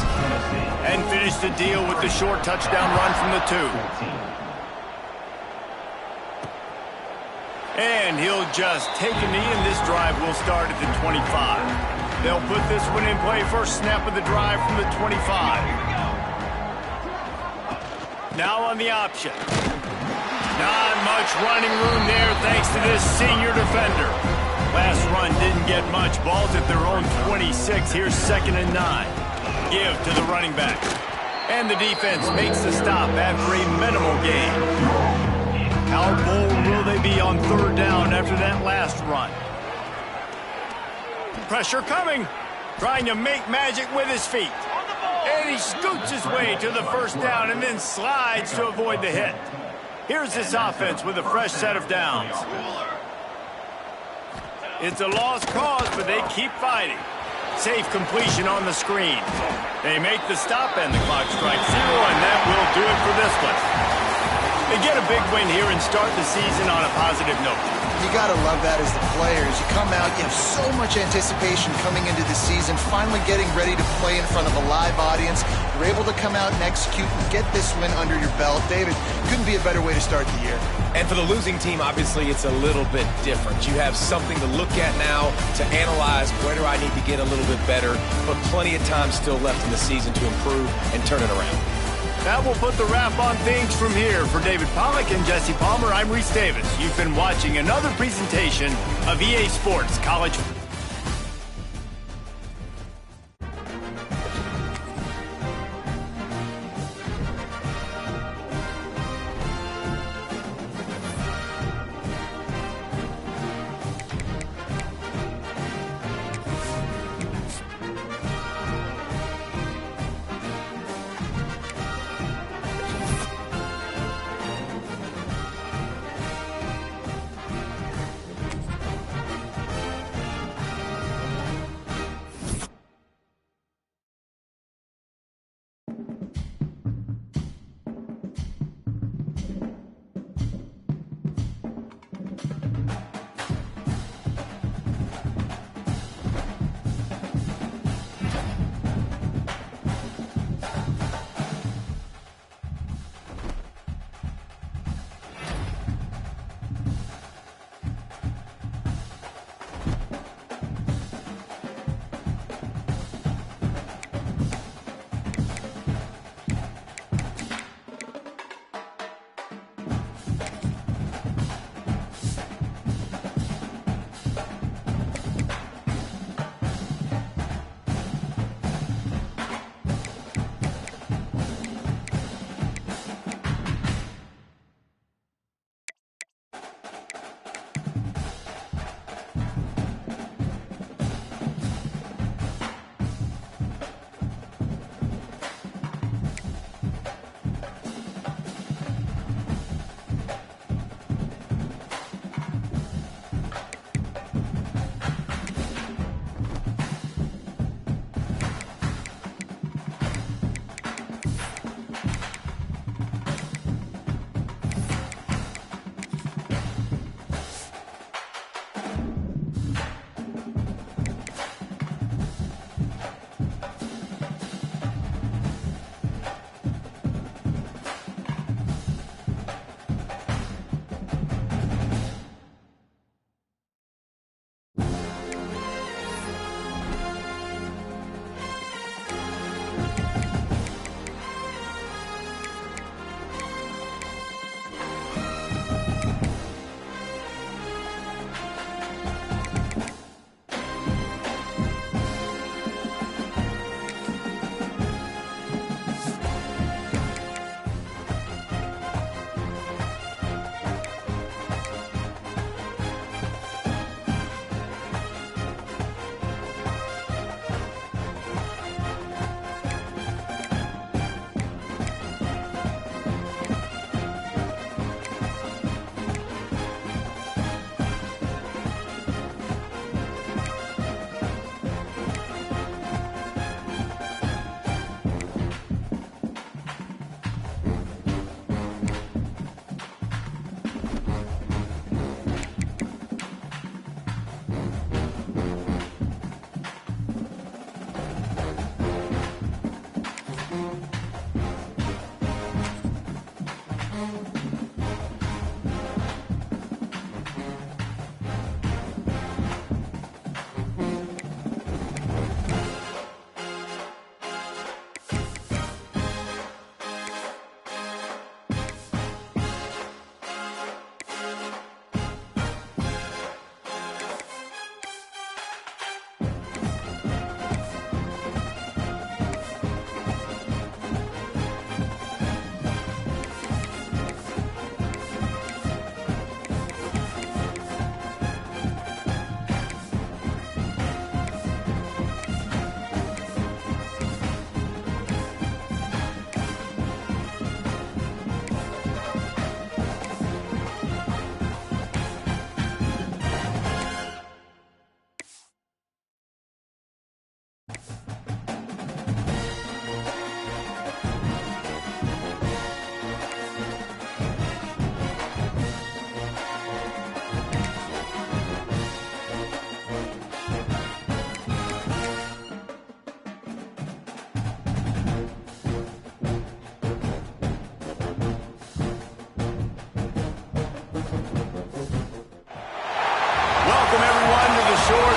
and finished the deal with the short touchdown run from the 2. And he'll just take a knee, and this drive will start at the 25. They'll put this one in play, first snap of the drive from the 25. Now on the option. Not much running room there thanks to this senior defender. Last run didn't get much. Ball's at their own 26. Here's 2nd and 9. Give to the running back. And the defense makes the stop after a minimal gain. How bold will they be on 3rd down after that last run? Pressure coming. Trying to make magic with his feet. And he scoots his way to the first down and then slides to avoid the hit. Here's this offense with a fresh set of downs. It's a lost cause, but they keep fighting. Safe completion on the screen. They make the stop, and the clock strikes 0, and that will do it for this one. They get a big win here and start the season on a positive note. You got to love that as the players. You come out, you have so much anticipation coming into the season, finally getting ready to play in front of a live audience. You're able to come out and execute and get this win under your belt. David, couldn't be a better way to start the year. And for the losing team, obviously, it's a little bit different. You have something to look at now to analyze where do I need to get a little bit better, but plenty of time still left in the season to improve and turn it around. That will put the wrap on things from here. For David Pollack and Jesse Palmer, I'm Reese Davis. You've been watching another presentation of EA Sports College.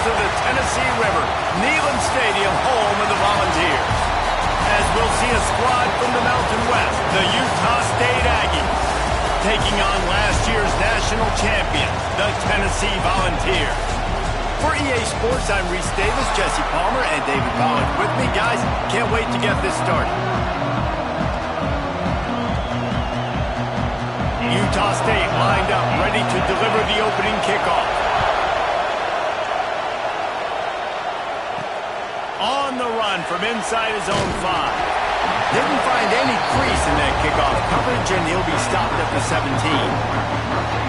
shores of the Tennessee River, Neyland Stadium, home of the Volunteers. As we'll see a squad from the Mountain West, the Utah State Aggies, taking on last year's national champion, the Tennessee Volunteers. For EA Sports, I'm Reese Davis, Jesse Palmer, and David Collins with me. Guys, can't wait to get this started. Utah State lined up, ready to deliver the opening kickoff. On the run from inside his own 5. Didn't find any crease in that kickoff coverage, and he'll be stopped at the 17.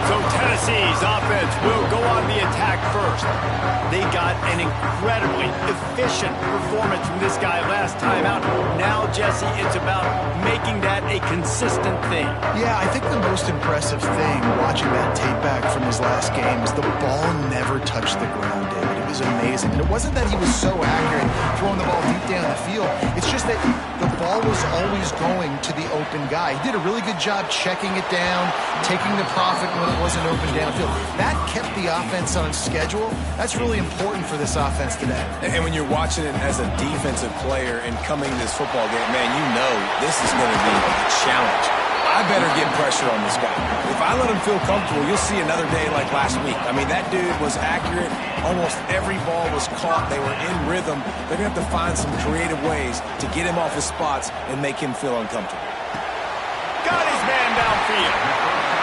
So Tennessee's offense will go on the attack first. They got an incredibly efficient performance from this guy last time out. Now, Jesse, it's about making that a consistent thing. Yeah, I think the most impressive thing watching that tape back from his last game is the ball never touched the ground, David. It was amazing. And it wasn't that he was so accurate throwing the ball deep down the field. It's just that the ball was always going to the open guy. He did a really good job checking it down, taking the profit when it wasn't open downfield. That kept the offense on schedule. That's really important for this offense today. And when you're watching it as a defensive player and coming to this football game, man, you know this is going to be a challenge. I better get pressure on this guy. If I let him feel comfortable, you'll see another day like last week. I mean, that dude was accurate. Almost every ball was caught. They were in rhythm. They're going to have to find some creative ways to get him off his spots and make him feel uncomfortable. Got his man downfield.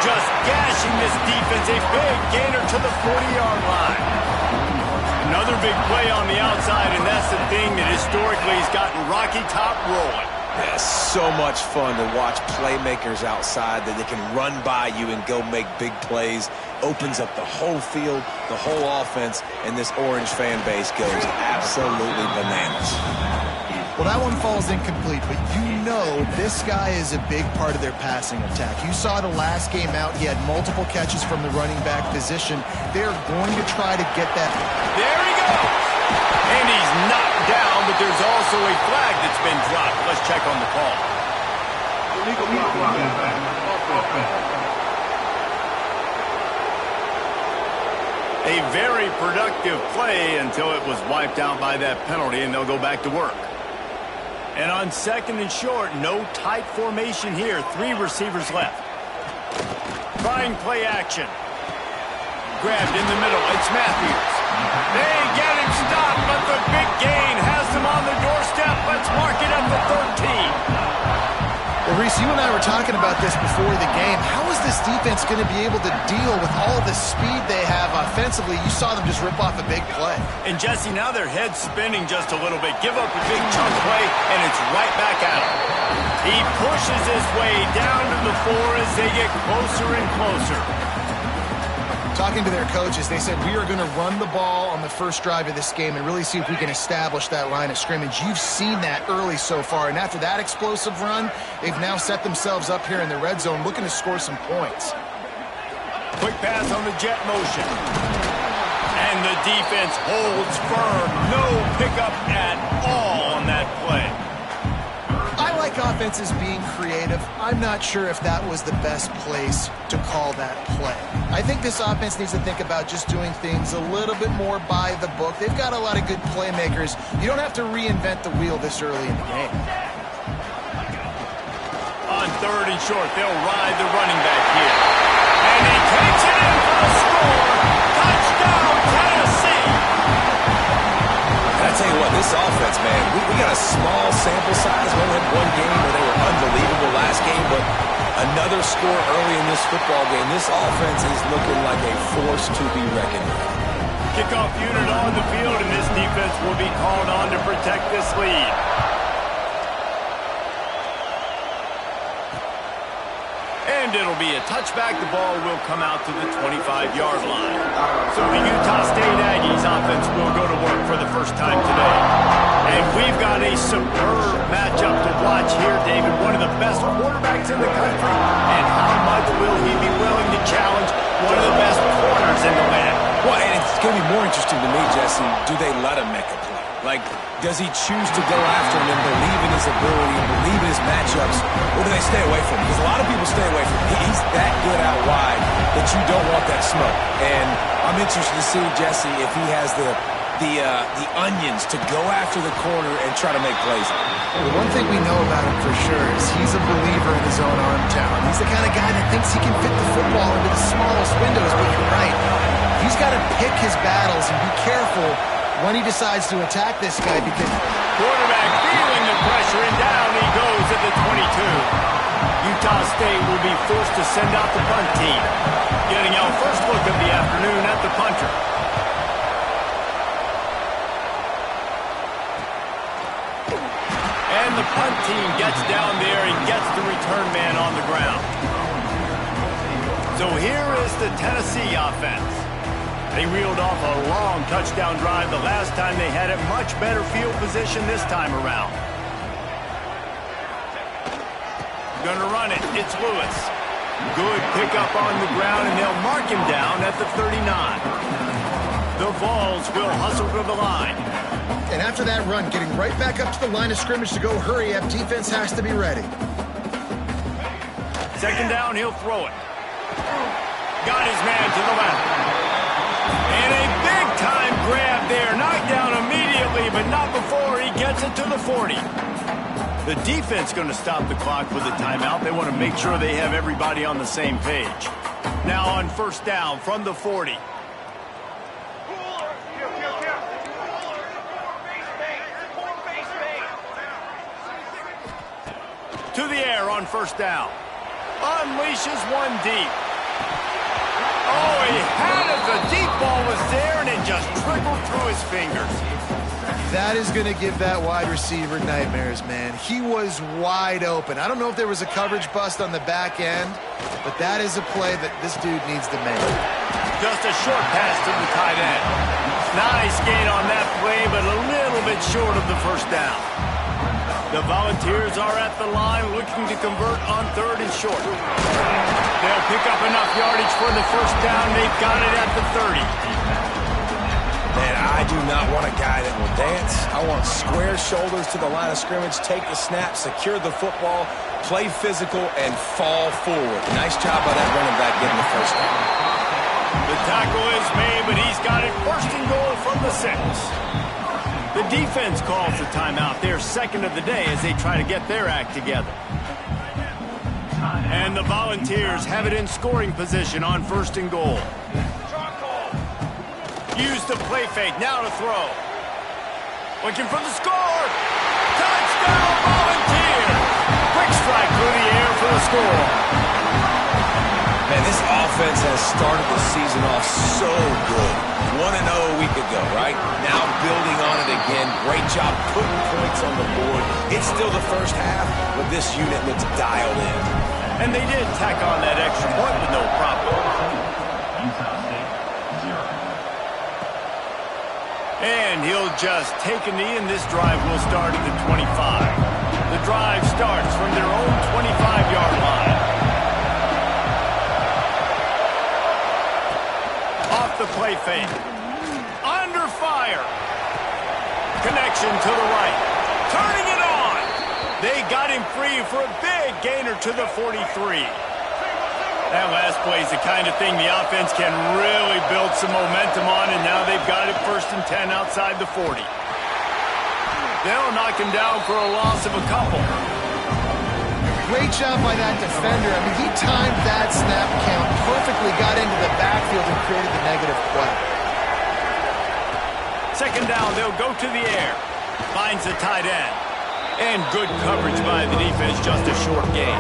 Just gashing this defense. A big gainer to the 40-yard line. Another big play on the outside, and that's the thing that historically has gotten Rocky Top rolling. Yeah, so much fun to watch playmakers outside that they can run by you and go make big plays. Opens up the whole field, the whole offense, and this Orange fan base goes absolutely bananas. Well, that one falls incomplete, but you know this guy is a big part of their passing attack. You saw the last game out. He had multiple catches from the running back position. They're going to try to get that. There he goes. And he's knocked down, but there's also a flag that's been dropped. Let's check on the call. A very productive play until it was wiped out by that penalty, and they'll go back to work. And on second and short, no tight formation here. 3 receivers left. Trying play action. Grabbed in the middle. It's Matthews. They get him stopped, but the big gain has them on the doorstep. Let's mark it up to 13. Well, Reese, you and I were talking about this before the game. How is this defense going to be able to deal with all the speed they have offensively? You saw them just rip off a big play. And, Jesse, now their head's spinning just a little bit. Give up a big chunk play, and it's right back at him. He pushes his way down to the 4 as they get closer and closer. Talking to their coaches, they said, we are going to run the ball on the first drive of this game and really see if we can establish that line of scrimmage. You've seen that early so far, and after that explosive run, they've now set themselves up here in the red zone looking to score some points. Quick pass on the jet motion. And the defense holds firm. No pickup at all on that play. I like offenses being creative. I'm not sure if that was the best place to call that play. I think this offense needs to think about just doing things a little bit more by the book. They've got a lot of good playmakers. You don't have to reinvent the wheel this early in the game. On third and short, they'll ride the running back here. And he takes it in for a score. Touchdown, Tennessee! And I tell you what, this offense, man, we got a small sample size. We only had one game where they were unbelievable last game, but another score early in this football game. This offense is looking like a force to be reckoned with. Kickoff unit on the field, and this defense will be called on to protect this lead. And it'll be a touchback. The ball will come out to the 25-yard line. So the Utah State Aggies offense will go to work for the first time today. And we've got a superb matchup to watch here, David. One of the best quarterbacks in the country. And how much will he be willing to challenge one of the best corners in the land? Well, and it's going to be more interesting to me, Jesse, do they let him make a play? Like, does he choose to go after him and believe in his ability and believe in his matchups, or do they stay away from him? Because a lot of people stay away from him. He's that good out wide that you don't want that smoke. And I'm interested to see, Jesse, if he has the the onions to go after the corner and try to make plays on it. The one thing we know about him for sure is he's a believer in his own arm talent. He's the kind of guy that thinks he can fit the football into the smallest windows, but you're right. He's got to pick his battles and be careful when he decides to attack this guy because... Quarterback feeling the pressure, and down he goes at the 22. Utah State will be forced to send out the punt team. Getting our first look of the afternoon at the punter. And the punt team gets down there and gets the return man on the ground. So here is the Tennessee offense. They reeled off a long touchdown drive the last time they had it. Much better field position this time around. Gonna run it. It's Lewis. Good pickup on the ground, and they'll mark him down at the 39. The Vols will hustle to the line. And after that run, getting right back up to the line of scrimmage to go hurry up, defense has to be ready. Second down, he'll throw it. Got his man to the left. And a big-time grab there. Knocked down immediately, but not before he gets it to the 40. The defense going to stop the clock with a timeout. They want to make sure they have everybody on the same page. Now on first down from the 40. To the air on first down. Unleashes one deep. Oh, he had it. The deep ball was there, and it just trickled through his fingers. That is going to give that wide receiver nightmares, man. He was wide open. I don't know if there was a coverage bust on the back end, but that is a play that this dude needs to make. Just a short pass to the tight end. Nice gain on that play, but a little bit short of the first down. The Volunteers are at the line looking to convert on third and short. They'll pick up enough yardage for the first down. They've got it at the 30. Man, I do not want a guy that will dance. I want square shoulders to the line of scrimmage, take the snap, secure the football, play physical, and fall forward. Nice job by that running back getting the first down. The tackle is made, but he's got it first and goal from the 6. The defense calls the timeout. Their second of the day as they try to get their act together. And the Volunteers have it in scoring position on first and goal. Use the play fake, now to throw. Looking for the score. Touchdown, Volunteers! Quick strike through the air for the score. Man, this offense has started the season off so good. 1-0 a week ago, right? Now building on it again. Great job putting points on the board. It's still the first half, but this unit looks dialed in. And they did tack on that extra point with no problem. And he'll just take a knee, and this drive will start at the 25. The drive starts from their own 25-yard line. Off the play fake. Under fire. Connection to the right. Turning it on. They got him free for a big gainer to the 43. That last play is the kind of thing the offense can really build some momentum on, and now they've got it first and 10 outside the 40. They'll knock him down for a loss of a couple. Great job by that defender. I mean, he timed that snap count perfectly, got into the backfield and created the negative play. Second down, they'll go to the air. Finds the tight end. And good coverage by the defense, just a short gain.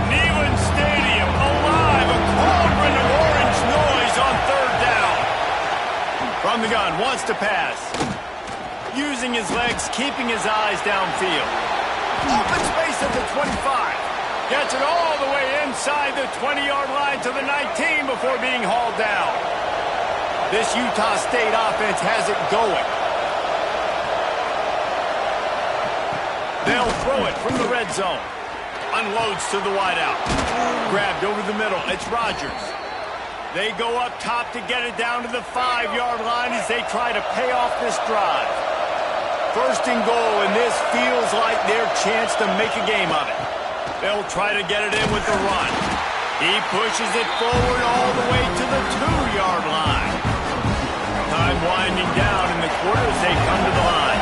Neyland Stadium alive, a cauldron of orange noise on third down. From the gun, wants to pass. Using his legs, keeping his eyes downfield. Open space at the 25. Gets it all the way inside the 20-yard line to the 19 before being hauled down. This Utah State offense has it going. They'll throw it from the red zone. Unloads to the wideout. Grabbed over the middle. It's Rodgers. They go up top to get it down to the 5-yard line as they try to pay off this drive. First and goal, and this feels like their chance to make a game of it. They'll try to get it in with the run. He pushes it forward all the way to the 2-yard line. Time winding down in the quarter as they come to the line.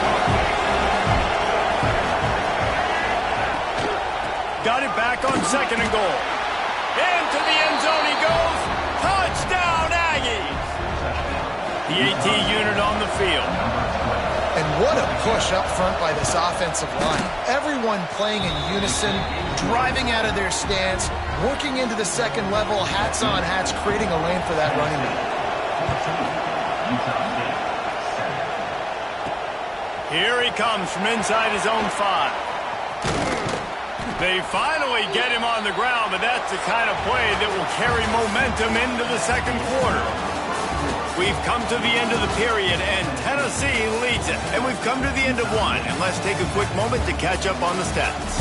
Got it back on 2nd and goal. Into the end zone he goes. Touchdown, Aggies! The AT unit on the field. And what a push up front by this offensive line. Everyone playing in unison, driving out of their stance, working into the second level, hats on hats, creating a lane for that running back. Here he comes from inside his own 5. They finally get him on the ground, but that's the kind of play that will carry momentum into the second quarter. We've come to the end of the period, and Tennessee leads it. And we've come to the end of one, and let's take a quick moment to catch up on the stats.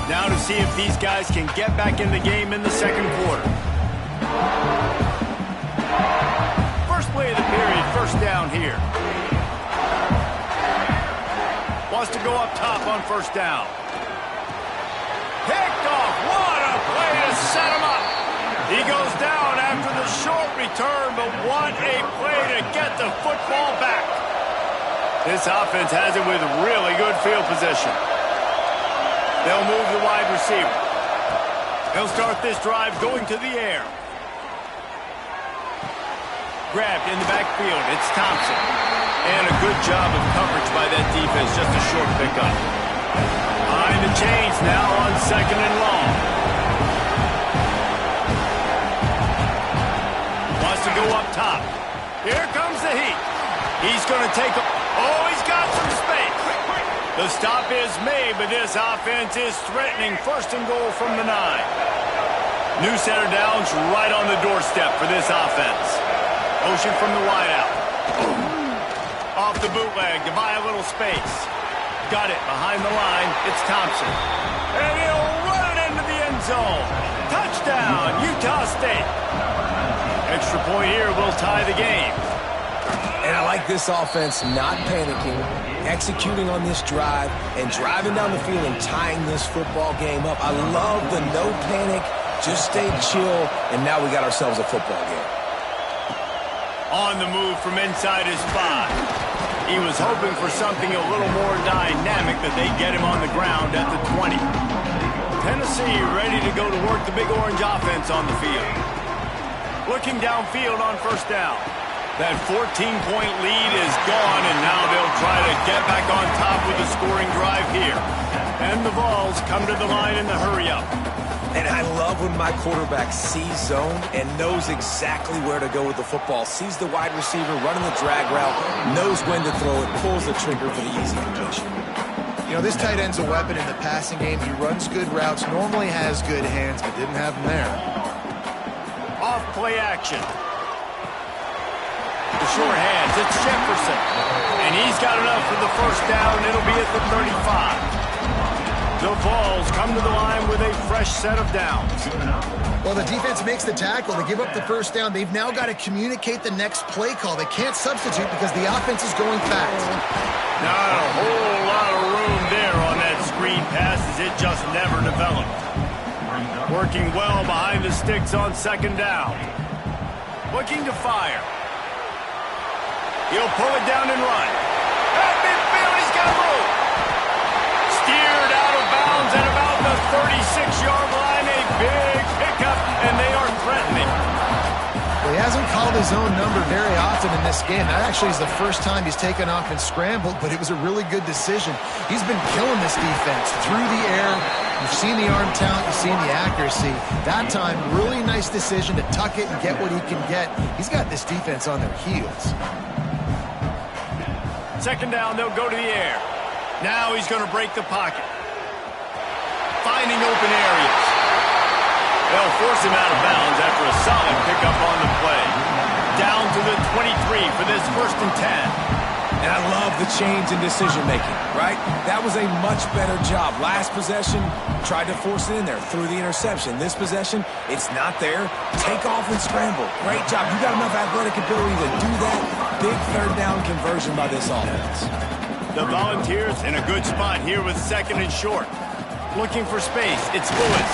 Now to see if these guys can get back in the game in the second quarter. First play of the period, first down here. Wants to go up top on first down. Picked off. What a play to set him up. He goes down after the short return, but what a play to get the football back. This offense has it with really good field position. They'll move the wide receiver. He'll start this drive going to the air. Grabbed in the backfield. It's Thompson. And a good job of coverage by that defense. Just a short pickup. Behind the chains now on 2nd and long. Wants to go up top. Here comes the heat. He's going to take a... Oh, he's got some space. The stop is made, but this offense is threatening 1st and goal from the 9. New set of downs right on the doorstep for this offense. Motion from the wideout. Off the bootleg to buy a little space. Got it behind the line. It's Thompson. And he'll run it into the end zone. Touchdown, Utah State. Extra point here will tie the game. And I like this offense not panicking, executing on this drive, and driving down the field and tying this football game up. I love the no panic, just stay chill, and now we got ourselves a football game. On the move from inside his 5. He was hoping for something a little more dynamic, that they get him on the ground at the 20. Tennessee ready to go to work the Big Orange offense on the field. Looking downfield on first down. That 14-point lead is gone, and now they'll try to get back on top with a scoring drive here. And the Vols come to the line in the hurry-up. And I love when my quarterback sees zone and knows exactly where to go with the football. Sees the wide receiver running the drag route, knows when to throw it, pulls the trigger for the easy completion. You know, this tight end's a weapon in the passing game. He runs good routes, normally has good hands, but didn't have them there. Off play action. The short hands, it's Jefferson. And he's got enough for the first down. It'll be at the 35. The Vols come to the line with a fresh set of downs. Well, the defense makes the tackle. They give up the first down. They've now got to communicate the next play call. They can't substitute because the offense is going fast. Not a whole lot of room there on that screen pass, as it just never developed. Working well behind the sticks on 2nd down. Looking to fire. He'll pull it down and run. At midfield, he's got room. Steered out of bounds at about the 36-yard line. A big pickup, and they are threatening. Well, he hasn't called his own number very often in this game. That actually is the first time he's taken off and scrambled, but it was a really good decision. He's been killing this defense through the air. You've seen the arm talent, you've seen the accuracy. That time, really nice decision to tuck it and get what he can get. He's got this defense on their heels. 2nd down, they'll go to the air. Now he's going to break the pocket. Finding open areas. They'll force him out of bounds after a solid pickup on the play. Down to the 23 for this 1st and 10. And I love the change in decision-making, right? That was a much better job. Last possession, tried to force it in there, threw the interception. This possession, it's not there. Take off and scramble. Great job. You got enough athletic ability to do that. Big 3rd down conversion by this offense. The Volunteers in a good spot here with 2nd and short. Looking for space. It's Lewis.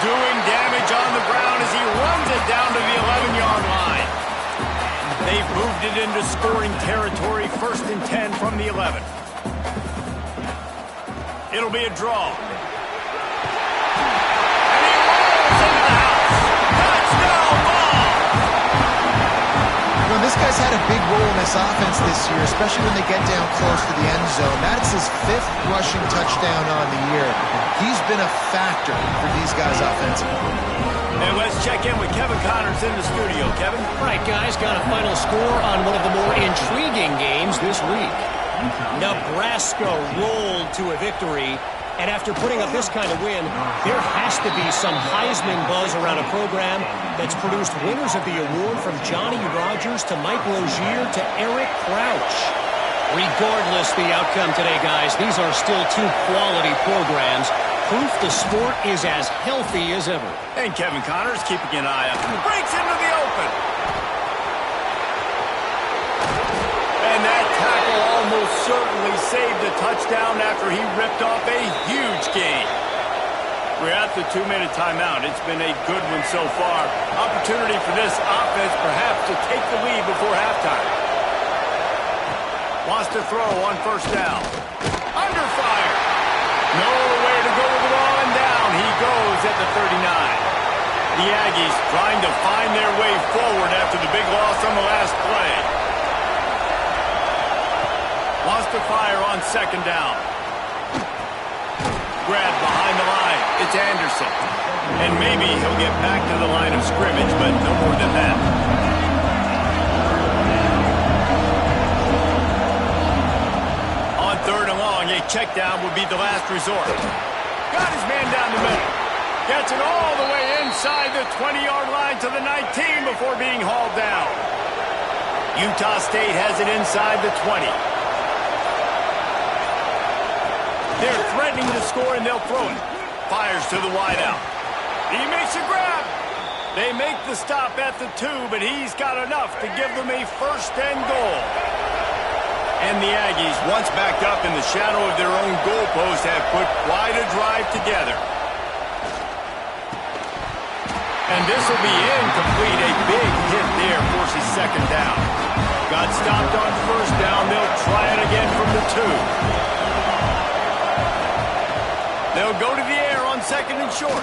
doing damage on the ground as he runs it down to the 11-yard line. They've moved it into scoring territory, 1st and 10 from the 11. It'll be a draw. And he rolls into the house. Touchdown ball! Well, this guy's had a big role in this offense this year, especially when they get down close to the end zone. That's his 5th rushing touchdown on the year. He's been a factor for these guys offensively. And let's check in with Kevin Connors in the studio. Kevin? All right, guys, got a final score on one of the more intriguing games this week. Nebraska rolled to a victory, and after putting up this kind of win, there has to be some Heisman buzz around a program that's produced winners of the award from Johnny Rodgers to Mike Rozier to Eric Crouch. Regardless the outcome today, guys, these are still 2 quality programs. Proof the sport is as healthy as ever. And Kevin Connors keeping an eye out. Breaks into the open. And that tackle almost certainly saved the touchdown after he ripped off a huge gain. We're at the 2-minute timeout. It's been a good one so far. Opportunity for this offense perhaps to take the lead before halftime. Wants to throw on 1st down. Under fire. Nowhere to go with the ball, and down he goes at the 39. The Aggies trying to find their way forward after the big loss on the last play. Wants to fire on 2nd down. Grabbed behind the line. It's Anderson. And maybe he'll get back to the line of scrimmage, but no more than that. On 3rd and long, a check down would be the last resort. Got his man down the middle. Gets it all the way inside the 20-yard line to the 19 before being hauled down. Utah State has it inside the 20. They're threatening to score, and they'll throw it. Fires to the wideout. He makes a grab. They make the stop at the 2, but he's got enough to give them a 1st and goal. And the Aggies, once backed up in the shadow of their own goalpost, have put quite a drive together. And this will be incomplete. A big hit there forces 2nd down. Got stopped on 1st down. They'll try it again from the 2. They'll go to the air on 2nd and short.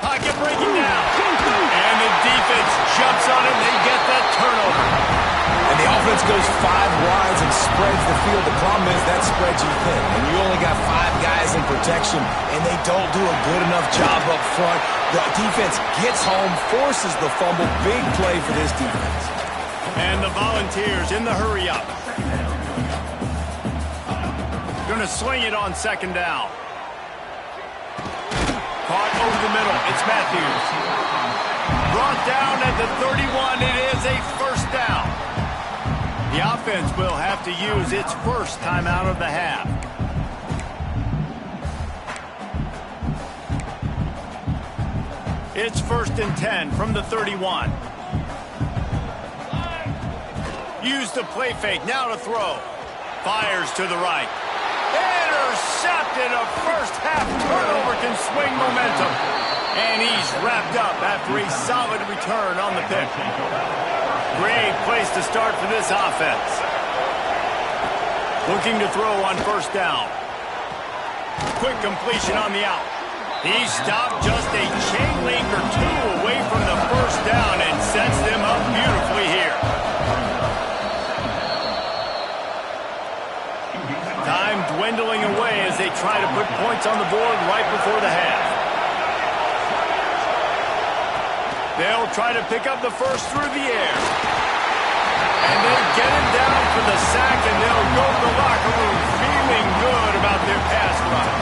Pocket breaking down. And the defense jumps on it. They get that turnover. And the offense goes 5 wides and spreads the field. The problem is that spreads you thin. And you only got 5 guys in protection, and they don't do a good enough job up front. The defense gets home, forces the fumble. Big play for this defense. And the Volunteers in the hurry up. Going to sling it on 2nd down. Caught over the middle. It's Matthews. Brought down at the 31. It is a 1st down. The offense will have to use its 1st timeout of the half. It's 1st and 10 from the 31. Use the play fake. Now to throw. Fires to the right. Intercepted. A 1st half turnover can swing momentum. And he's wrapped up after a solid return on the pick. Great place to start for this offense. Looking to throw on 1st down. Quick completion on the out. He stopped just a chain link or 2 away from the 1st down and sets them up beautifully here. Time dwindling away as they try to put points on the board right before the half. They'll try to pick up the 1st through the air. And they get him down for the sack, and they'll go to the locker room feeling good about their pass rush.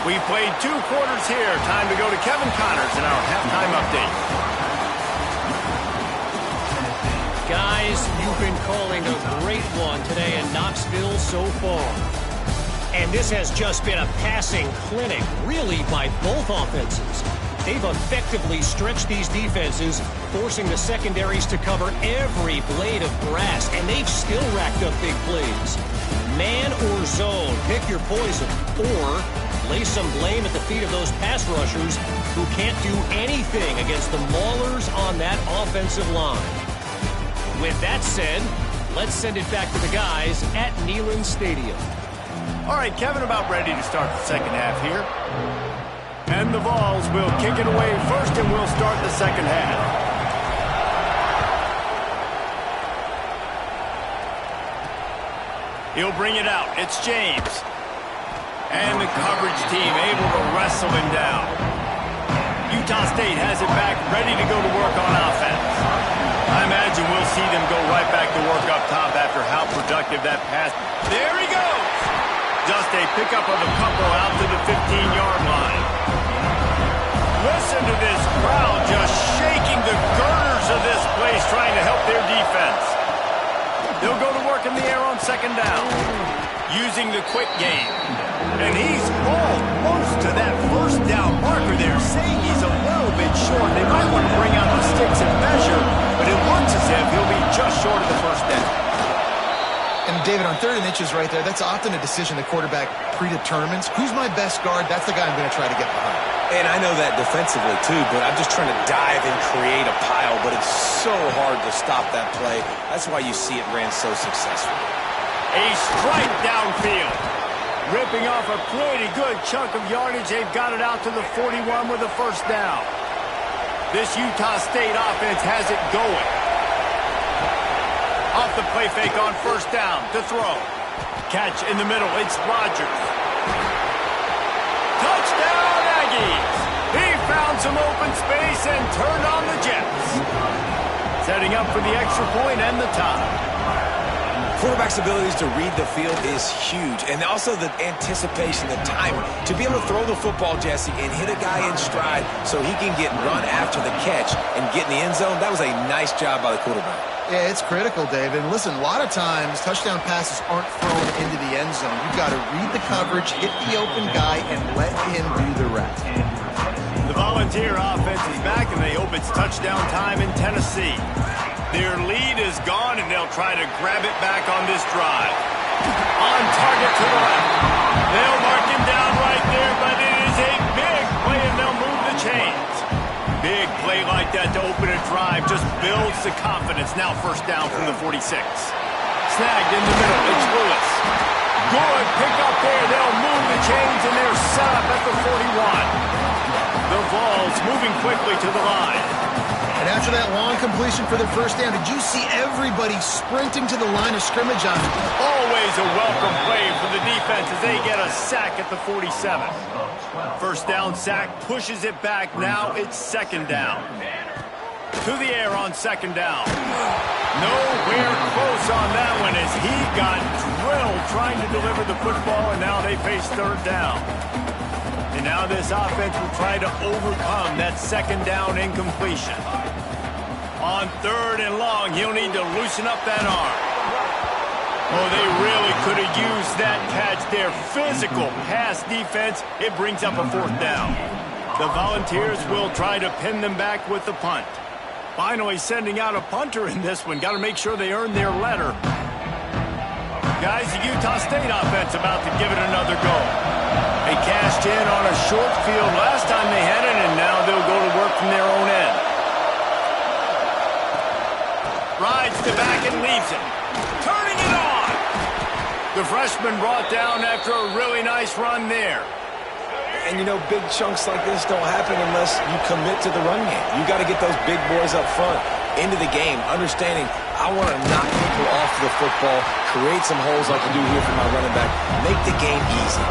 We played 2 quarters here. Time to go to Kevin Connors in our halftime update. Guys, you've been calling a great one today in Knoxville so far. And this has just been a passing clinic, really, by both offenses. They've effectively stretched these defenses, forcing the secondaries to cover every blade of grass, and they've still racked up big plays. Man or zone. Pick your poison. Or lay some blame at the feet of those pass rushers who can't do anything against the maulers on that offensive line. With that said, let's send it back to the guys at Neyland Stadium. All right, Kevin, about ready to start the second half here. And the Vols will kick it away first, and we'll start the second half. He'll bring it out. It's James. And the coverage team able to wrestle him down. Utah State has it back, ready to go to work on offense. I imagine we'll see them go right back to work up top after how productive that pass. There he goes. Just a pickup of a couple out to the 15-yard line. Listen to this crowd just shaking the girders of this place trying to help their defense. They'll go to work in the air on second down, using the quick game. And he's almost to that first down marker there, saying he's a little bit short. They might want to bring out the sticks and measure, but it looks as if he'll be just short of the first down. And David, on 3rd and inches right there, that's often a decision the quarterback predetermines. Who's my best guard? That's the guy I'm going to try to get behind. And I know that defensively, too, but I'm just trying to dive and create a pile, but it's so hard to stop that play. That's why you see it ran so successfully. A strike downfield. Ripping off a pretty good chunk of yardage. They've got it out to the 41 with a first down. This Utah State offense has it going. Off the play fake on first down to throw. Catch in the middle. It's Rogers. Touchdown! He found some open space and turned on the Jets. Setting up for the extra point and the tie. Quarterback's abilities to read the field is huge, and also the anticipation, the timing. To be able to throw the football, Jesse, and hit a guy in stride so he can get run after the catch and get in the end zone, that was a nice job by the quarterback. Yeah, it's critical, David. And listen, a lot of times touchdown passes aren't thrown into the end zone. You've got to read the coverage, hit the open guy, and let him do the rest. The Volunteer offense is back, and they hope it's touchdown time in Tennessee. Their lead is gone, and they'll try to grab it back on this drive. On target to the left. They'll mark him down right there, but it is a big play, and they'll move the chains. Big play like that to open a drive just builds the confidence. Now first down from the 46. Snagged in the middle. It's Lewis. Good pick up there. They'll move the chains, and they're set up at the 41. The Vols moving quickly to the line. And after that long completion for the first down, did you see everybody sprinting to the line of scrimmage on it? Always a welcome play for the defense as they get a sack at the 47. First down sack pushes it back. Now it's second down. To the air on second down. Nowhere close on that one as he got drilled trying to deliver the football, and now they face third down. And now this offense will try to overcome that second down incompletion. On third and long, he'll need to loosen up that arm. Oh, they really could have used that catch there. Physical pass defense. It brings up a fourth down. The Volunteers will try to pin them back with the punt. Finally sending out a punter in this one. Got to make sure they earn their letter. Guys, the Utah State offense about to give it another go. They cashed in on a short field last time they had it, and now they'll go to work from their own end. Rides to back and leaves it. Turning it on! The freshman brought down after a really nice run there. And, you know, big chunks like this don't happen unless you commit to the run game. You got to get those big boys up front into the game, understanding I want to knock people off the football, create some holes like I do here for my running back, make the game easy.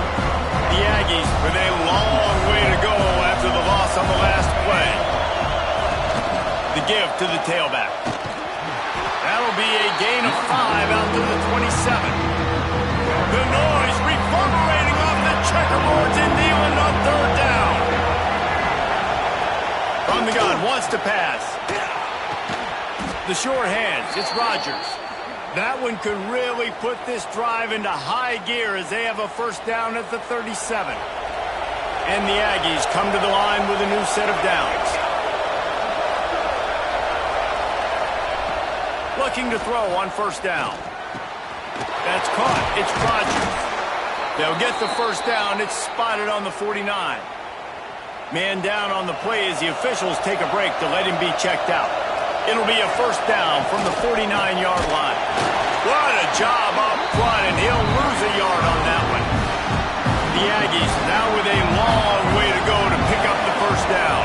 The Aggies with a long way to go after the loss on the last play. The give to the tailback. That'll be a gain of 5 out to the 27. The noise reverberating off the checkerboards in Neyland on third down. From the gun, wants to pass. The short hands, it's Rogers. That one could really put this drive into high gear as they have a first down at the 37. And the Aggies come to the line with a new set of downs. Looking to throw on first down. That's caught. It's Rodgers. They'll get the first down. It's spotted on the 49. Man down on the play as the officials take a break to let him be checked out. It'll be a first down from the 49-yard line. What a job up front, and he'll lose a yard on that one. The Aggies now with a long way to go to pick up the first down.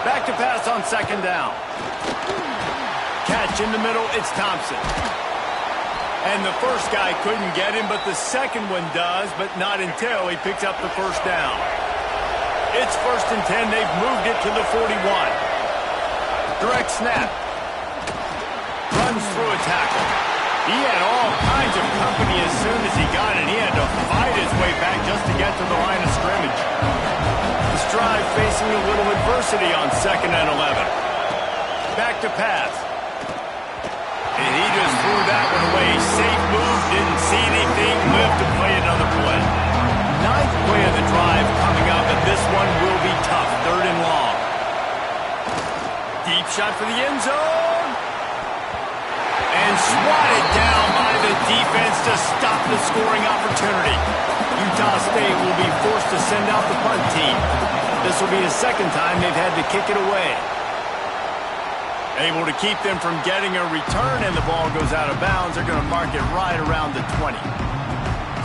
Back to pass on second down. Catch in the middle, it's Thompson. And the first guy couldn't get him, but the second one does, but not until he picks up the first down. It's 1st and 10. They've moved it to the 41. Direct snap. Runs through a tackle. He had all kinds of company as soon as he got it. He had to fight his way back just to get to the line of scrimmage. This drive facing a little adversity on 2nd and 11. Back to pass. And he just threw that one away. Safe move. Didn't see anything. Lived to play another play. 9th play of the drive coming up, and this one will be tough. 3rd and long. Deep shot for the end zone. And swatted down by the defense to stop the scoring opportunity. Utah State will be forced to send out the punt team. This will be the second time they've had to kick it away. Able to keep them from getting a return, and the ball goes out of bounds. They're going to mark it right around the 20.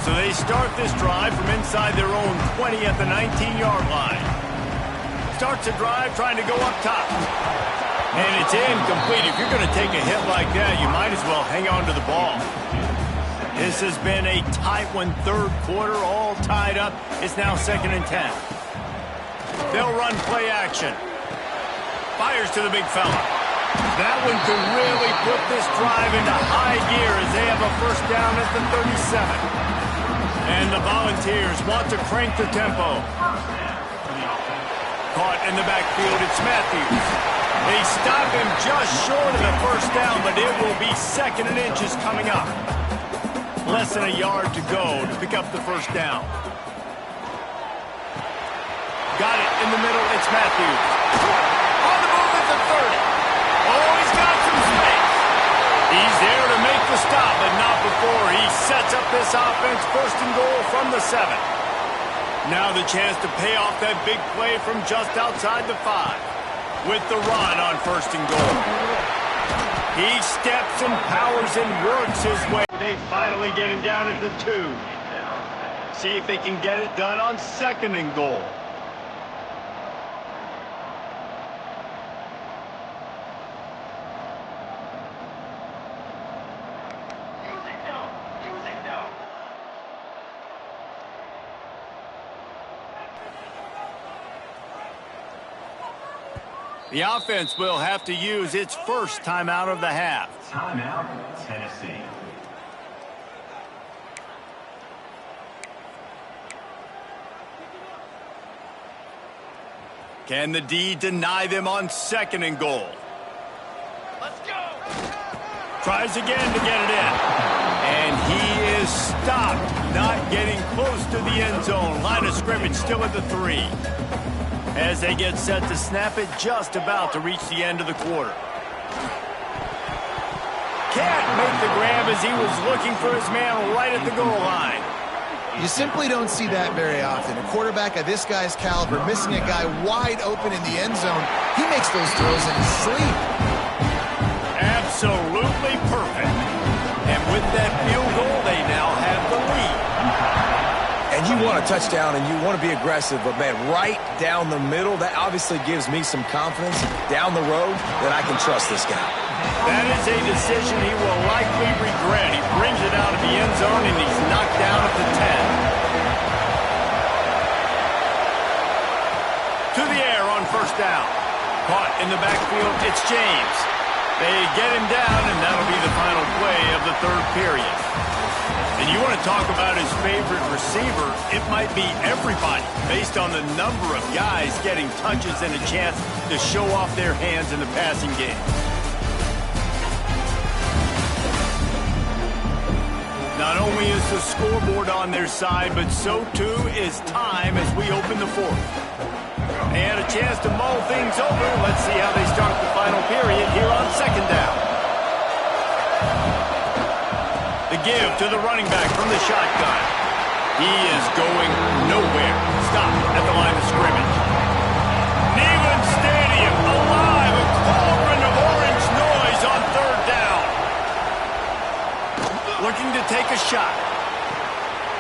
So they start this drive from inside their own 20 at the 19-yard line. Starts a drive trying to go up top. And it's incomplete. If you're going to take a hit like that, you might as well hang on to the ball. This has been a tight one, 3rd quarter, all tied up. It's now 2nd and 10. They'll run play action. Fires to the big fella. That one could really put this drive into high gear as they have a first down at the 37. And the Volunteers want to crank the tempo. Caught in the backfield, it's Matthews. They stop him just short of the first down, but it will be 2nd and inches coming up. Less than a yard to go to pick up the first down. Got it in the middle, it's Matthews. On the move at the 30. Oh, he's got some space. He's there to make the stop, but not before he sets up this offense. 1st and goal from the 7. Now the chance to pay off that big play from just outside the 5. With the run on 1st and goal. He steps and powers and works his way. They finally get him down at the 2. See if they can get it done on 2nd and goal. The offense will have to use its first timeout of the half. Timeout, Tennessee. Can the D deny them on 2nd and goal? Let's go. Tries again to get it in. And he is stopped, not getting close to the end zone. Line of scrimmage still at the 3. As they get set to snap it, just about to reach the end of the quarter. Can't make the grab as he was looking for his man right at the goal line. You simply don't see that very often. A quarterback of this guy's caliber missing a guy wide open in the end zone. He makes those throws in his sleep. Absolutely perfect. And with that field goal, they now have the lead. And you want a touchdown and you want to be aggressive, but, man, right down the middle, that obviously gives me some confidence down the road that I can trust this guy. That is a decision he will likely regret. He brings it out of the end zone, and he's knocked down at the 10. To the air on first down. Caught in the backfield, it's James. They get him down, and that'll be the final play of the 3rd period. And you want to talk about his favorite receiver, it might be everybody based on the number of guys getting touches and a chance to show off their hands in the passing game. Not only is the scoreboard on their side, but so too is time as we open the 4th. And a chance to mull things over. Let's see how they start the final period here on 2nd down. give to the running back from the shotgun. He is going nowhere. Stop at the line of scrimmage. Neyland Stadium alive, a cauldron of orange noise on third down. Looking to take a shot.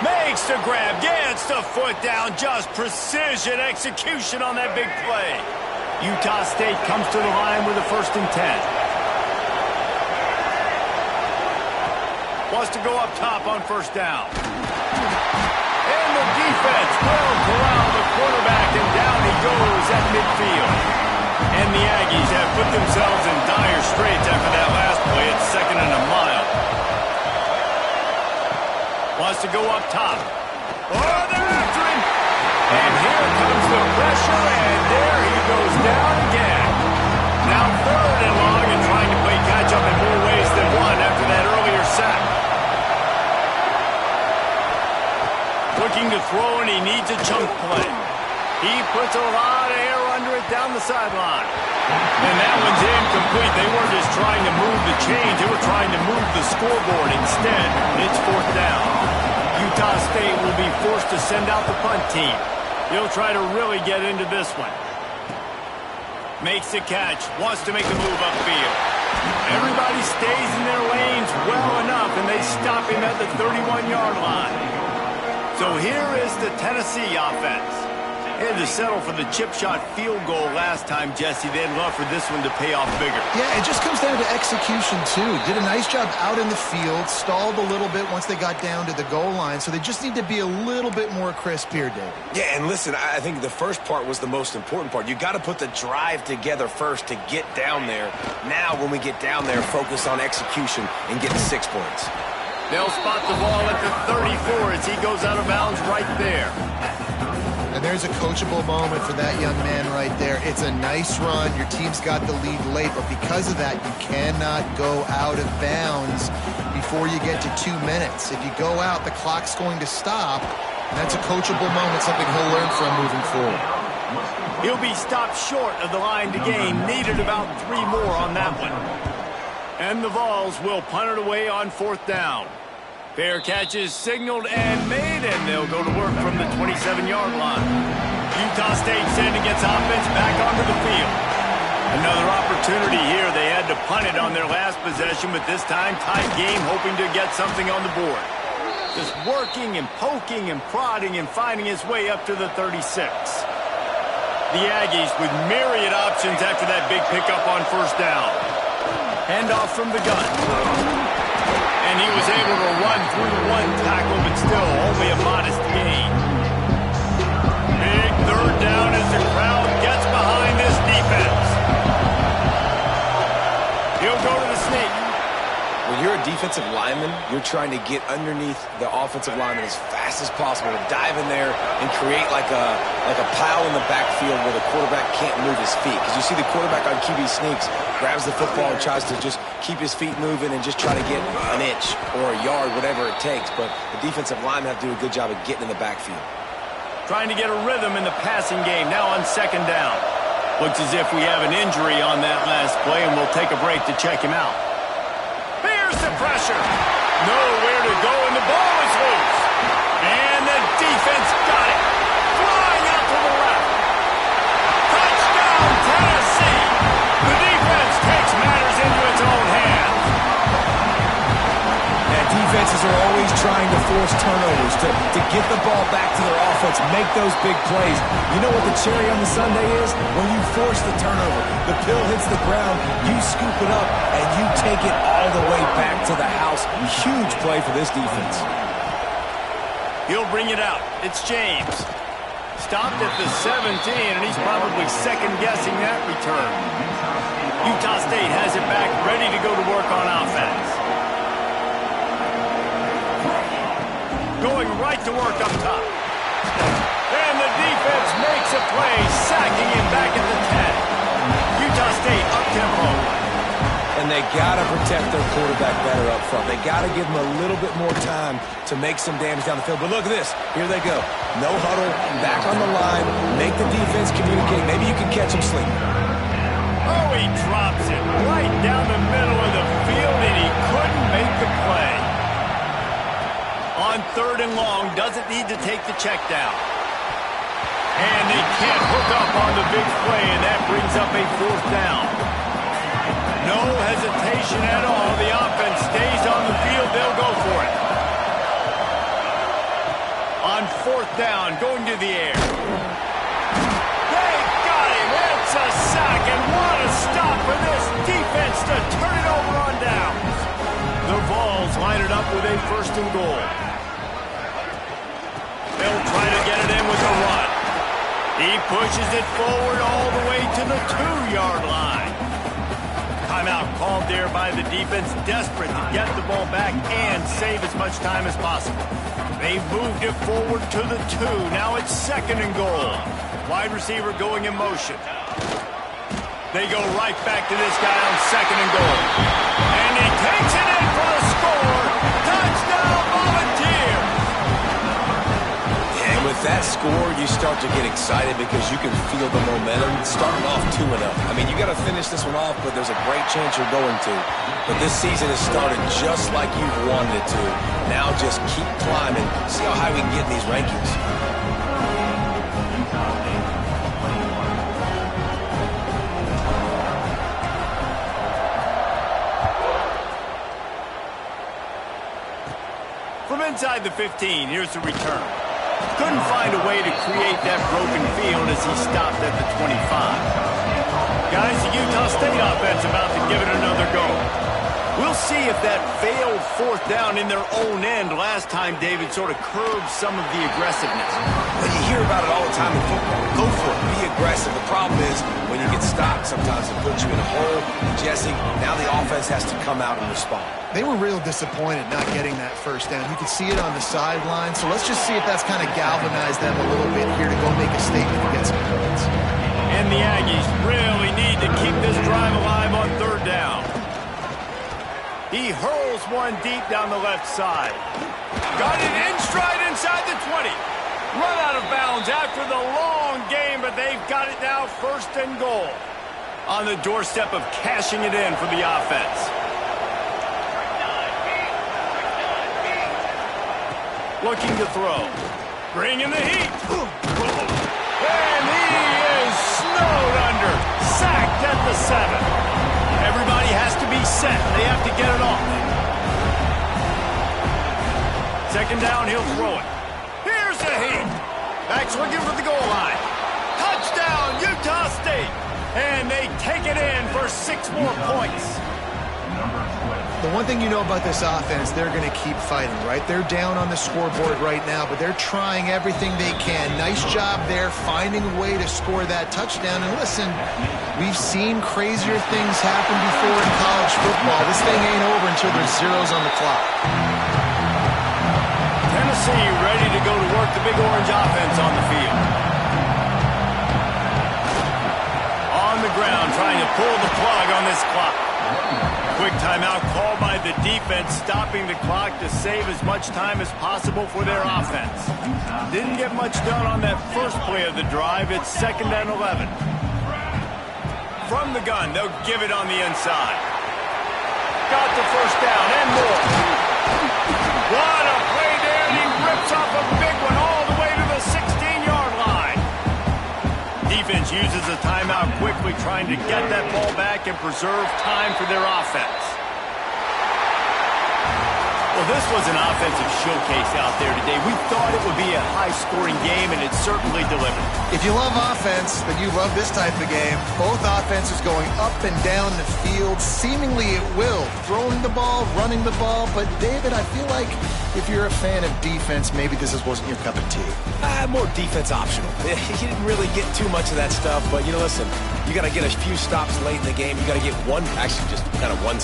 Makes the grab, gets the foot down, just precision execution on that big play. Utah State comes to the line with a 1st and 10. Wants to go up top on 1st down. And the defense will corral the quarterback, and down he goes at midfield. And the Aggies have put themselves in dire straits after that last play. It's 2nd and a mile. Wants to go up top. Oh, they're after him. And here comes the pressure, and there he goes down again. Now 3rd and long, and trying to play catch-up in more ways than one after that earlier sack. Looking to throw, and he needs a chunk play. He puts a lot of air under it down the sideline. And that one's incomplete. They weren't just trying to move the chains. They were trying to move the scoreboard instead. It's 4th down. Utah State will be forced to send out the punt team. He'll try to really get into this one. Makes the catch. Wants to make the move upfield. Everybody stays in their lanes well enough, and they stop him at the 31-yard line. So here is the Tennessee offense. They had to settle for the chip shot field goal last time, Jesse. They'd love for this one to pay off bigger. Yeah, it just comes down to execution, too. Did a nice job out in the field, stalled a little bit once they got down to the goal line, so they just need to be a little bit more crisp here, David. Yeah, and listen, I think the first part was the most important part. You got to put the drive together first to get down there. Now, when we get down there, focus on execution and get 6 points. They'll spot the ball at the 34 as he goes out of bounds right there. And there's a coachable moment for that young man right there. It's a nice run. Your team's got the lead late, but because of that, you cannot go out of bounds before you get to 2 minutes. If you go out, the clock's going to stop, and that's a coachable moment, something he'll learn from moving forward. He'll be stopped short of the line to gain. Needed about 3 more on that one. And the Vols will punt it away on 4th down. Fair catch is signaled and made, and they'll go to work from the 27-yard line. Utah State sending its offense back onto the field. Another opportunity here. They had to punt it on their last possession, but this time tight game, hoping to get something on the board. Just working and poking and prodding and finding his way up to the 36. The Aggies with myriad options after that big pickup on 1st down. Handoff from the gun. And he was able to run through 1 tackle, but still only a modest gain. Big 3rd down as the crowd gets behind this defense. He'll go to the sneak. When you're a defensive lineman, you're trying to get underneath the offensive lineman as fast as possible, to dive in there and create like a pile in the backfield where the quarterback can't move his feet. Because you see the quarterback on QB sneaks, grabs the football and tries to just keep his feet moving and just try to get an inch or a yard, whatever it takes. But the defensive linemen have to do a good job of getting in the backfield. Trying to get a rhythm in the passing game now on 2nd down. Looks as if we have an injury on that last play, and we'll take a break to check him out. Here's the pressure. Nowhere to go, and the ball is loose. And the defense got it. Flying out to the left. Touchdown, Tennessee. The defense takes matters into its own hands. Yeah, defenses are always trying to force turnovers to get the ball back to their offense, make those big plays. You know what the cherry on the sundae is? When you force the turnover, the pill hits the ground, you scoop it up, and you take it all the way back to the house. Huge play for this defense. He'll bring it out. It's James. Stopped at the 17, and he's probably second-guessing that return. Utah State has it back, ready to go to work on offense. Going right to work up top. And the defense makes a play, sacking him back at the 10. Utah State up-tempo. And they got to protect their quarterback better up front. They got to give him a little bit more time to make some damage down the field. But look at this. Here they go. No huddle, back on the line, make the defense communicate. Maybe you can catch him sleeping. Oh, he drops it right down the middle of the field, and he couldn't make the play. On 3rd and long, doesn't need to take the check down. And they can't hook up on the big play, and that brings up a 4th down. No hesitation at all. The offense stays on the field. They'll go for it. On 4th down, going to the air. They got him. It's a sack, and what a stop for this defense to turn it over on downs. The Vols line it up with a 1st and goal. They'll try to get it in with a run. He pushes it forward all the way to the 2-yard line. Timeout called there by the defense, desperate to get the ball back and save as much time as possible. They moved it forward to the 2. Now it's 2nd and goal. Wide receiver going in motion. They go right back to this guy on 2nd and goal. And he takes it in for a score. Touchdown, Volunteers! And with that score, you start to get excited because you can feel the momentum starting off 2-0. I mean, you got to finish this one off, but there's a great chance you're going to. But this season has started just like you've wanted it to. Now just keep climbing. See how high we can get in these rankings. From inside the 15, here's the return. Couldn't find a way to create that broken field as he stopped at the 25. Guys, the Utah State offense about to give it another go. We'll see if that failed 4th down in their own end last time, David, sort of curbed some of the aggressiveness. Well, you hear about it all the time in football. Go for it. Be aggressive. The problem is when you get stopped, sometimes it puts you in a hole. Jesse, now the offense has to come out and respond. They were real disappointed not getting that 1st down. You could see it on the sideline. So let's just see if that's kind of galvanized them a little bit here to go make a statement and get some points. And the Aggies really need to keep this drive alive on 3rd down. He hurls one deep down the left side. Got it in stride inside the 20. Run out of bounds after the long game, but they've got it now 1st and goal. On the doorstep of cashing it in for the offense. Looking to throw. Bringing the heat. And he is snowed under. Sacked at the 7. Everybody has to be set. They have to get it off. 2nd down, he'll throw it. Here's the heat. Back's looking for the goal line. Touchdown, Utah State. And they take it in for 6 more points. The one thing you know about this offense, they're going to keep fighting, right? They're down on the scoreboard right now, but they're trying everything they can. Nice job there, finding a way to score that touchdown. And listen, we've seen crazier things happen before in college football. This thing ain't over until there's zeros on the clock. Tennessee ready to go to work the Big Orange offense on the field. On the ground, trying to pull the plug on this clock. Quick timeout called by the defense, stopping the clock to save as much time as possible for their offense. Didn't get much done on that first play of the drive. It's 2nd and 11. From the gun, they'll give it on the inside. Got the 1st down and more. What a play there, and he rips off a big one all the way to the 16-yard line. Defense uses a timeout quickly, trying to get that ball back and preserve time for their offense. Well, this was an offensive showcase out there today. We thought it would be a high-scoring game, and it certainly delivered. If you love offense, then you love this type of game. Both offenses going up and down the field, seemingly at will. Throwing the ball, running the ball. But, David, I feel like if you're a fan of defense, maybe this wasn't your cup of tea. More defense optional. He didn't really get too much of that stuff, but, listen, you got to get a few stops late in the game. You got to get one, actually just kind of one